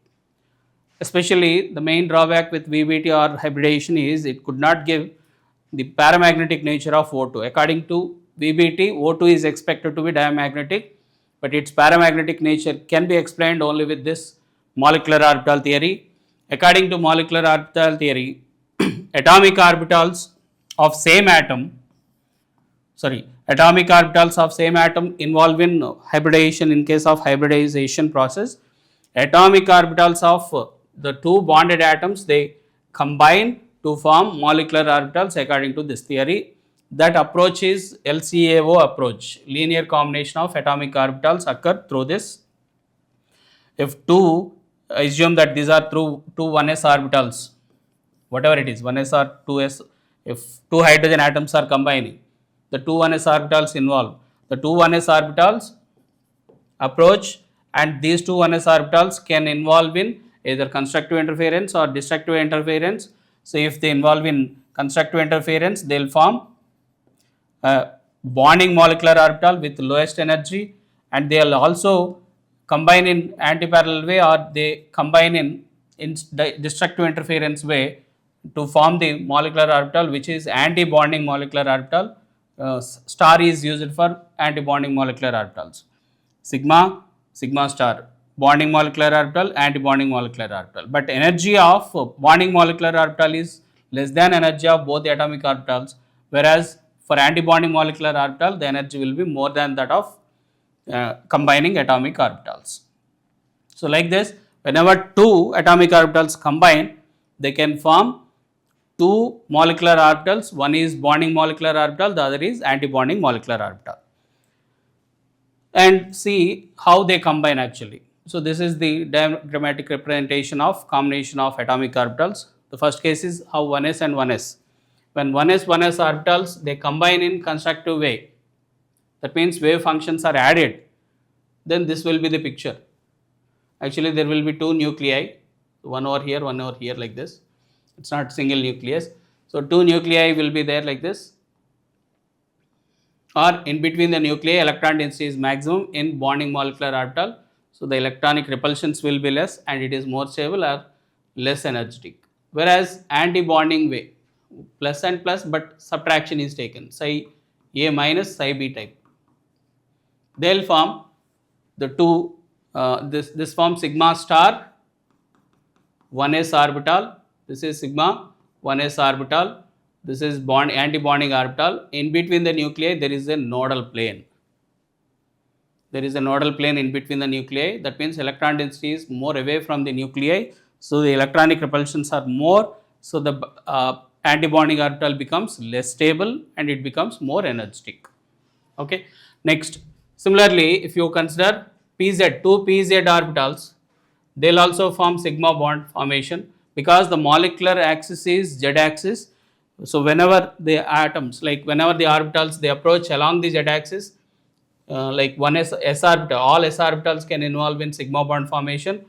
Especially the main drawback with VBT or hybridization is it could not give the paramagnetic nature of O2. According to VBT, O2 is expected to be diamagnetic, but its paramagnetic nature can be explained only with this molecular orbital theory. According to molecular orbital theory, atomic orbitals of same atom involve in hybridization. In case of hybridization process, atomic orbitals of the 2 bonded atoms, they combine to form molecular orbitals according to this theory. That approach is LCAO approach. Linear combination of atomic orbitals occur through this. If assume that these are two 1s orbitals, whatever it is, 1s or 2s, if 2 hydrogen atoms are combining, the 2 1s orbitals involved. The 2 1s orbitals approach, and these 2 1s orbitals can involve in either constructive interference or destructive interference. So if they involve in constructive interference, they will form a bonding molecular orbital with lowest energy, and they will also combine in antiparallel way, or they combine in destructive interference way to form the molecular orbital which is anti-bonding molecular orbital. Star is used for anti-bonding molecular orbitals. Sigma star, bonding molecular orbital, anti-bonding molecular orbital. But energy of bonding molecular orbital is less than energy of both the atomic orbitals, whereas for anti-bonding molecular orbital, the energy will be more than that of combining atomic orbitals. So like this, whenever 2 atomic orbitals combine, they can form 2 molecular orbitals. One is bonding molecular orbital, the other is anti-bonding molecular orbital. And see how they combine actually. So this is the diagrammatic representation of combination of atomic orbitals. The first case is how 1s and 1s. When 1s orbitals, they combine in constructive way. That means wave functions are added. Then this will be the picture. Actually, there will be 2 nuclei, one over here like this. It's not single nucleus. So 2 nuclei will be there like this. Or in between the nuclei, electron density is maximum in bonding molecular orbital. So the electronic repulsions will be less and it is more stable or less energetic. Whereas anti-bonding way, plus and plus, but subtraction is taken, psi A minus psi B type. They will form the two, this forms sigma star 1s orbital, this is sigma 1s orbital, this is anti-bonding orbital. In between the nuclei there is a nodal plane. There is a nodal plane in between the nuclei. That means electron density is more away from the nuclei. So the electronic repulsions are more. So the anti-bonding orbital becomes less stable and it becomes more energetic. Okay. Next, similarly, if you consider PZ, two PZ orbitals, they will also form sigma bond formation because the molecular axis is Z axis. So whenever the atoms, like whenever the orbitals they approach along the Z axis, like one s orbital, all s orbitals can involve in sigma bond formation,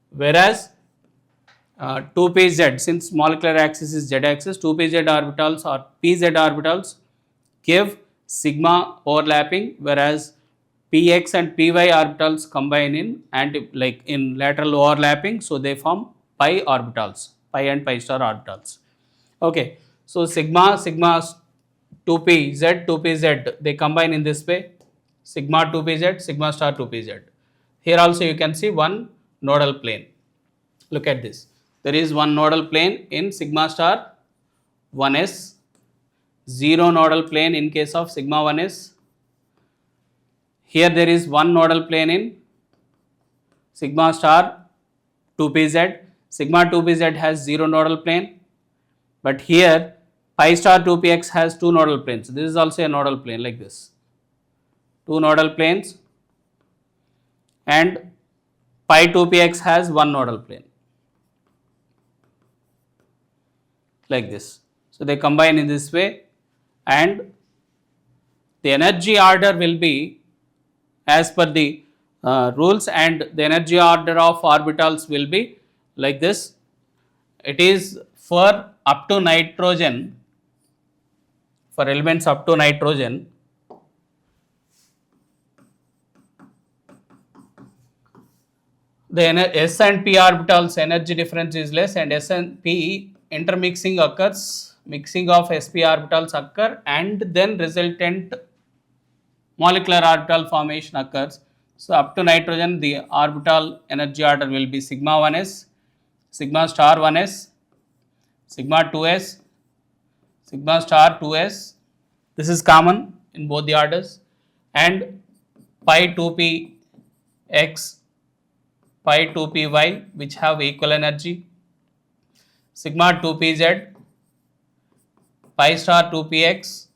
whereas 2pz, since molecular axis is Z axis, 2pz orbitals or pz orbitals give sigma overlapping, whereas px and py orbitals combine in in lateral overlapping, so they form pi orbitals, pi and pi star orbitals. Okay, so sigma 2pz 2pz they combine in this way, sigma 2pz sigma star 2pz. Here also you can see one nodal plane. Look at this. There is one nodal plane in sigma star 1s, zero nodal plane in case of sigma 1s. Here there is one nodal plane in sigma star 2pz. Sigma 2pz has zero nodal plane, but here pi star 2px has two nodal planes. This is also a nodal plane like this. Two nodal planes, and pi 2px has one nodal plane like this. So they combine in this way, and the energy order will be as per the rules, and the energy order of orbitals will be like this. It is for up to nitrogen, for elements up to nitrogen, the s and p orbitals energy difference is less, and s and p intermixing occurs, mixing of sp orbitals occur, and then resultant molecular orbital formation occurs. So up to nitrogen the orbital energy order will be sigma 1s, sigma star 1s, sigma 2s, sigma star 2s. This is common in both the orders, and pi 2px, pi 2py which have equal energy, sigma 2pz, pi star 2px,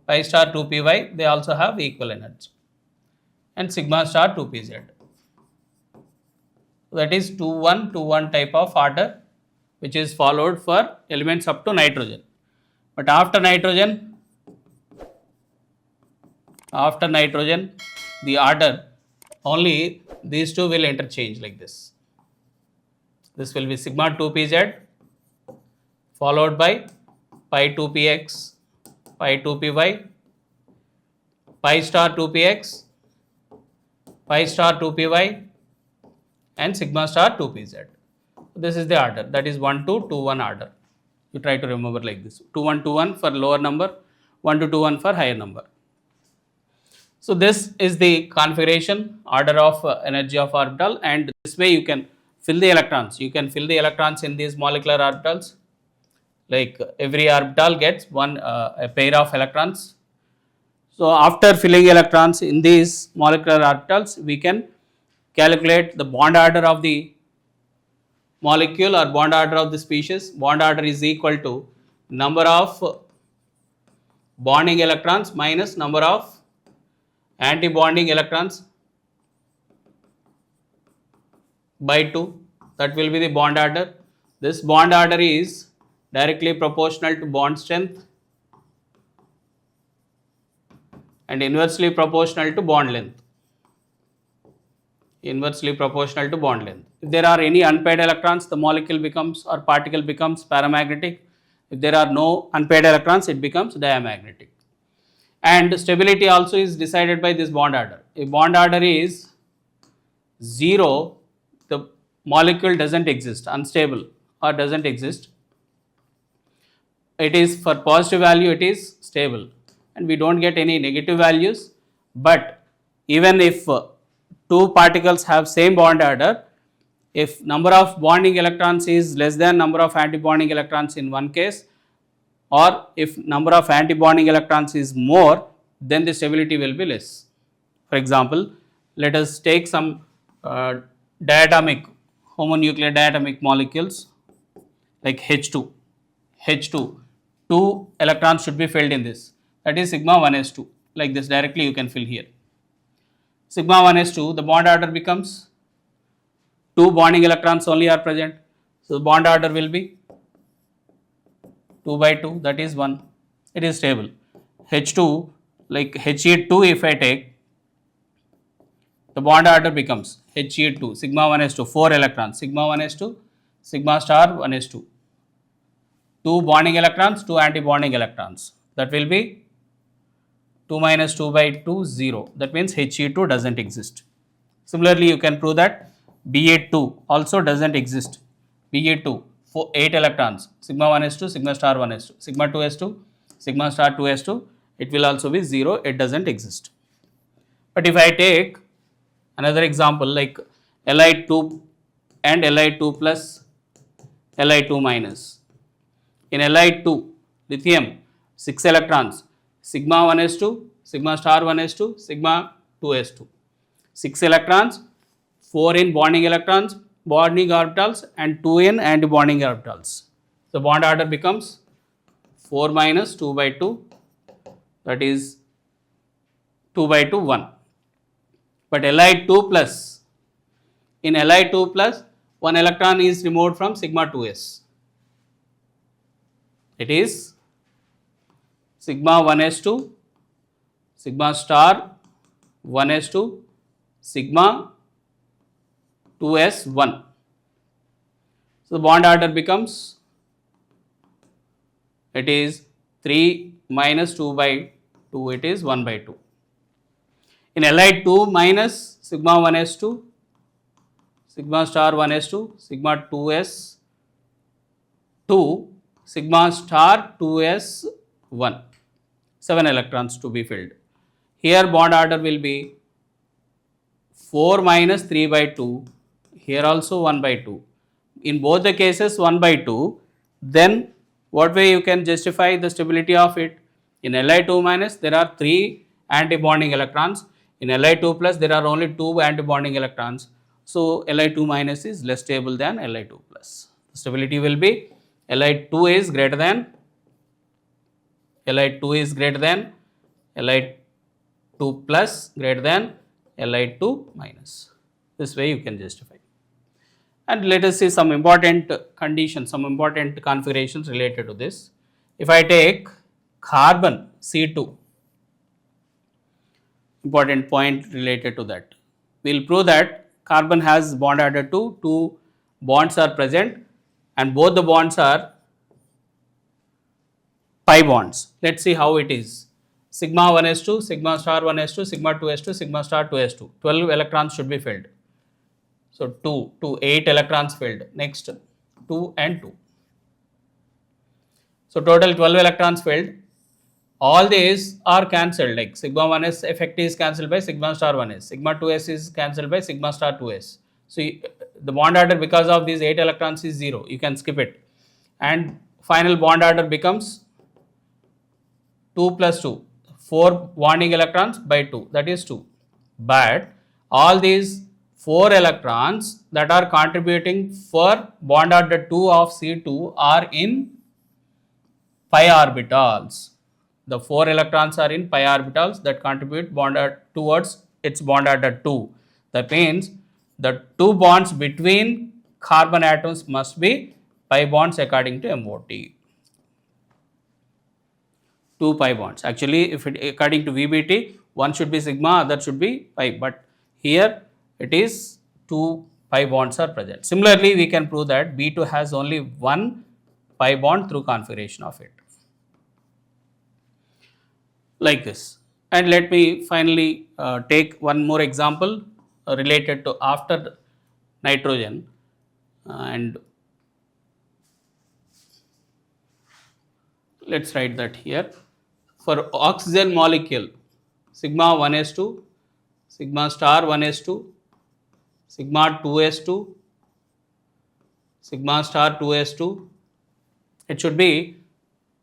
pi star 2py, they also have equal energy, and sigma star 2pz. That is 2-1, 2-1 type of order which is followed for elements up to nitrogen. But after nitrogen, the order only these two will interchange like this. This will be sigma 2pz followed by pi 2px, pi 2py, pi star 2px, pi star 2py, and sigma star 2pz. This is the order, that is 1-2-2-1 order. You try to remember like this, 2-1-2-1 for lower number, 1-2-2-1 for higher number. So this is the configuration order of energy of orbital, and this way you can fill the electrons. You can fill the electrons in these molecular orbitals. Like every orbital gets a pair of electrons. So after filling electrons in these molecular orbitals, we can calculate the bond order of the molecule or bond order of the species. Bond order is equal to number of bonding electrons minus number of anti-bonding electrons by 2. That will be the bond order. This bond order is directly proportional to bond strength and inversely proportional to bond length. Inversely proportional to bond length. If there are any unpaired electrons, the molecule becomes or particle becomes paramagnetic. If there are no unpaired electrons, it becomes diamagnetic. And stability also is decided by this bond order. If bond order is 0, the molecule doesn't exist, unstable or doesn't exist. It is for positive value, it is stable, and we don't get any negative values. But even if two particles have same bond order, if number of bonding electrons is less than number of antibonding electrons in one case, or if number of antibonding electrons is more, then the stability will be less. For example, let us take some diatomic, homonuclear diatomic molecules like H2. H2, 2 electrons should be filled in this, that is sigma 1s2, like this directly you can fill here. Sigma 1s2, the bond order becomes 2 bonding electrons only are present, so the bond order will be 2 by 2, that is 1, it is stable. H2, like He2 if I take, the bond order becomes He2, sigma 1s2, 4 electrons, sigma 1s2, sigma star 1s2, 2 bonding electrons, 2 anti-bonding electrons, that will be 2 minus 2 by 2, 0, that means He2 doesn't exist. Similarly, you can prove that Ba2 also doesn't exist. Ba2, 8 electrons, sigma 1s2, sigma star 1s2, sigma 2s2, sigma star 2s2, it will also be 0, it doesn't exist. But if I take another example like Li2 and Li2 plus, Li2 minus. In Li2, lithium, 6 electrons, sigma 1s2, sigma star 1s2, sigma 2s2. 6 electrons, 4 in bonding electrons, bonding orbitals, and 2 in anti-bonding orbitals. The bond order becomes 4 minus 2 by 2, that is 2 by 2, 1. But Li2 plus, in Li2 plus, 1 electron is removed from sigma 2s. It is sigma 1s2, sigma star 1s2, sigma 2s1. So the bond order becomes, it is 3 minus 2 by 2, it is 1 by 2. In Li2 minus, sigma 1s2, sigma star 1s2, sigma 2s2, sigma star 2s1, 7 electrons to be filled. Here bond order will be 4 minus 3 by 2, here also 1 by 2. In both the cases 1 by 2, then what way you can justify the stability of it? In Li2 minus there are 3 anti-bonding electrons, in Li2 plus there are only 2 anti-bonding electrons. So Li2 minus is less stable than Li2 plus. The stability will be Li2 is greater than, Li2 is greater than, Li2 plus greater than Li2 minus. This way you can justify. And let us see some important conditions, some important configurations related to this. If I take carbon C2, important point related to that. We will prove that carbon has bond order 2, 2 bonds are present and both the bonds are pi bonds. Let us see how it is. Sigma 1s2, sigma star 1s2, sigma 2s2, sigma star 2s2. 12 electrons should be filled. So 2, 8 electrons filled. Next 2 and 2. So total 12 electrons filled. All these are cancelled, like sigma 1s effect is cancelled by sigma star 1s, sigma 2s is cancelled by sigma star 2s. So the bond order because of these 8 electrons is 0, you can skip it. And final bond order becomes 2 plus 2, 4 bonding electrons by 2, that is 2. But all these 4 electrons that are contributing for bond order 2 of C2 are in pi orbitals. The 4 electrons are in pi orbitals that contribute towards its bond order 2. That means the 2 bonds between carbon atoms must be pi bonds according to MOT. 2 pi bonds. Actually, if it according to VBT, one should be sigma, other should be pi. But here it is 2 pi bonds are present. Similarly, we can prove that B2 has only 1 pi bond through configuration of it. Like this. And let me finally take one more example. related to after nitrogen, and let's write that here. For oxygen molecule, sigma 1s2, sigma star 1s2, sigma 2s2, sigma star 2s2, it should be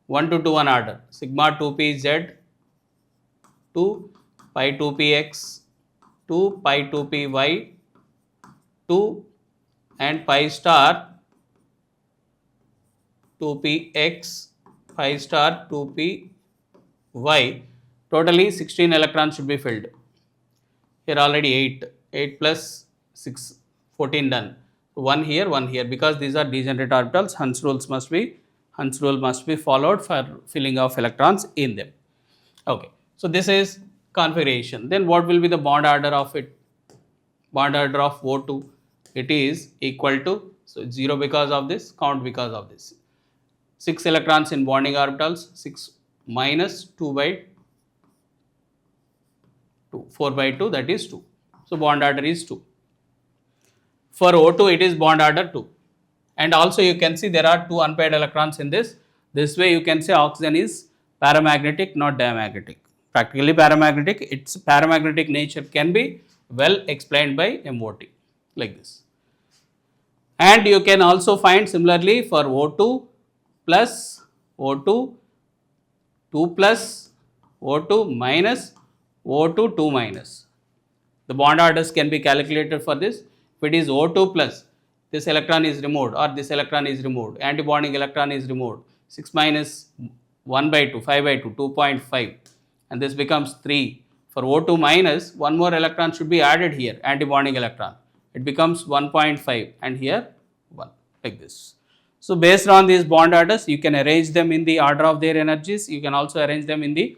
1 to 2 1 order, sigma 2pz, 2 pi 2px, 2 pi 2py, 2 and pi star 2px, pi star 2py. Totally 16 electrons should be filled. Here already 8 plus 6, 14 done. 1 here, because these are degenerate orbitals. Hund's rule must be followed for filling of electrons in them. Okay, so this is configuration. Then what will be the bond order of it? Bond order of O2, it is equal to, so 0 because of this, count because of this. 6 electrons in bonding orbitals, 6 minus 2 by 2, 4 by 2, that is 2. So bond order is 2. For O2 it is bond order 2. And also you can see there are 2 unpaired electrons in this. This way you can say oxygen is paramagnetic, not diamagnetic. Practically paramagnetic, its paramagnetic nature can be well explained by MOT like this. And you can also find similarly for O2 plus O2, 2 plus O2 minus O2, 2 minus. The bond orders can be calculated for this. If it is O2 plus, this electron is removed or this electron is removed, antibonding electron is removed, 6 minus 1 by 2, 5 by 2, 2.5, and this becomes 3. For O2 minus, one more electron should be added here, antibonding electron. It becomes 1.5 and here 1, like this. So based on these bond orders, you can arrange them in the order of their energies. You can also arrange them in the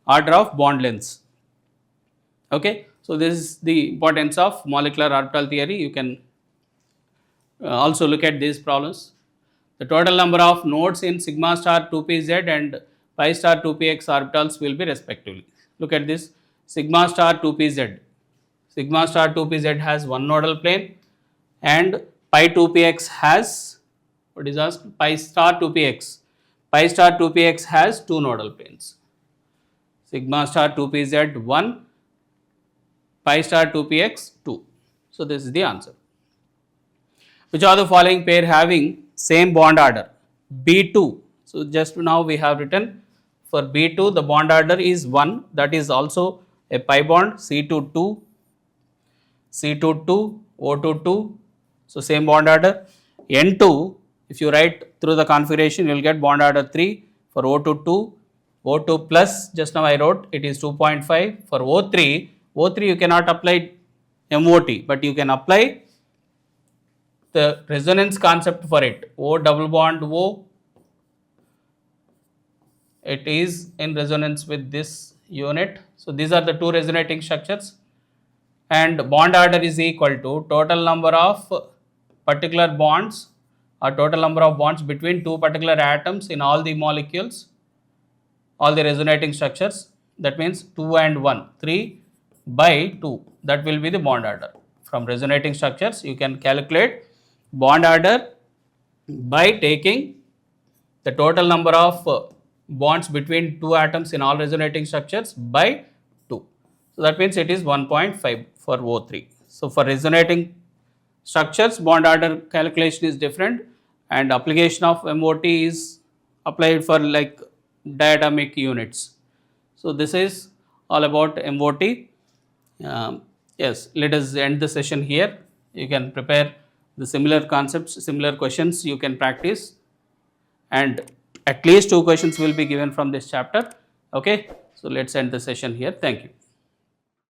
order of bond lengths. Okay, so this is the importance of molecular orbital theory. You can also look at these problems. The total number of nodes in sigma star 2pz and pi star 2px orbitals will be respectively. Look at this, sigma star 2pz. Sigma star 2pz has one nodal plane and pi 2px has, what is asked, pi star 2px. Pi star 2px has two nodal planes. Sigma star 2pz 1, pi star 2px 2. So this is the answer. Which are the following pair having same bond order? B2. So just now we have written for B2 the bond order is 1, that is also a pi bond, C2 2, C2 2, O2 2. So same bond order. N2, if you write through the configuration, you will get bond order 3 for O2 2, O2 plus, just now I wrote it is 2.5. For O3, O3 you cannot apply MOT, but you can apply the resonance concept for it. O double bond O, it is in resonance with this unit. So these are the two resonating structures, and bond order is equal to total number of particular bonds or total number of bonds between two particular atoms in all the molecules, all the resonating structures. That means 2 and 1, 3 by 2, that will be the bond order. From resonating structures you can calculate bond order by taking the total number of bonds between two atoms in all resonating structures by 2. So that means it is 1.5 for O3. So for resonating structures, bond order calculation is different, and application of MOT is applied for like diatomic units. So this is all about MOT. Yes, let us end the session here. You can prepare the similar concepts, similar questions you can practice, and at least 2 questions will be given from this chapter. Okay, so let's end the session here. Thank you.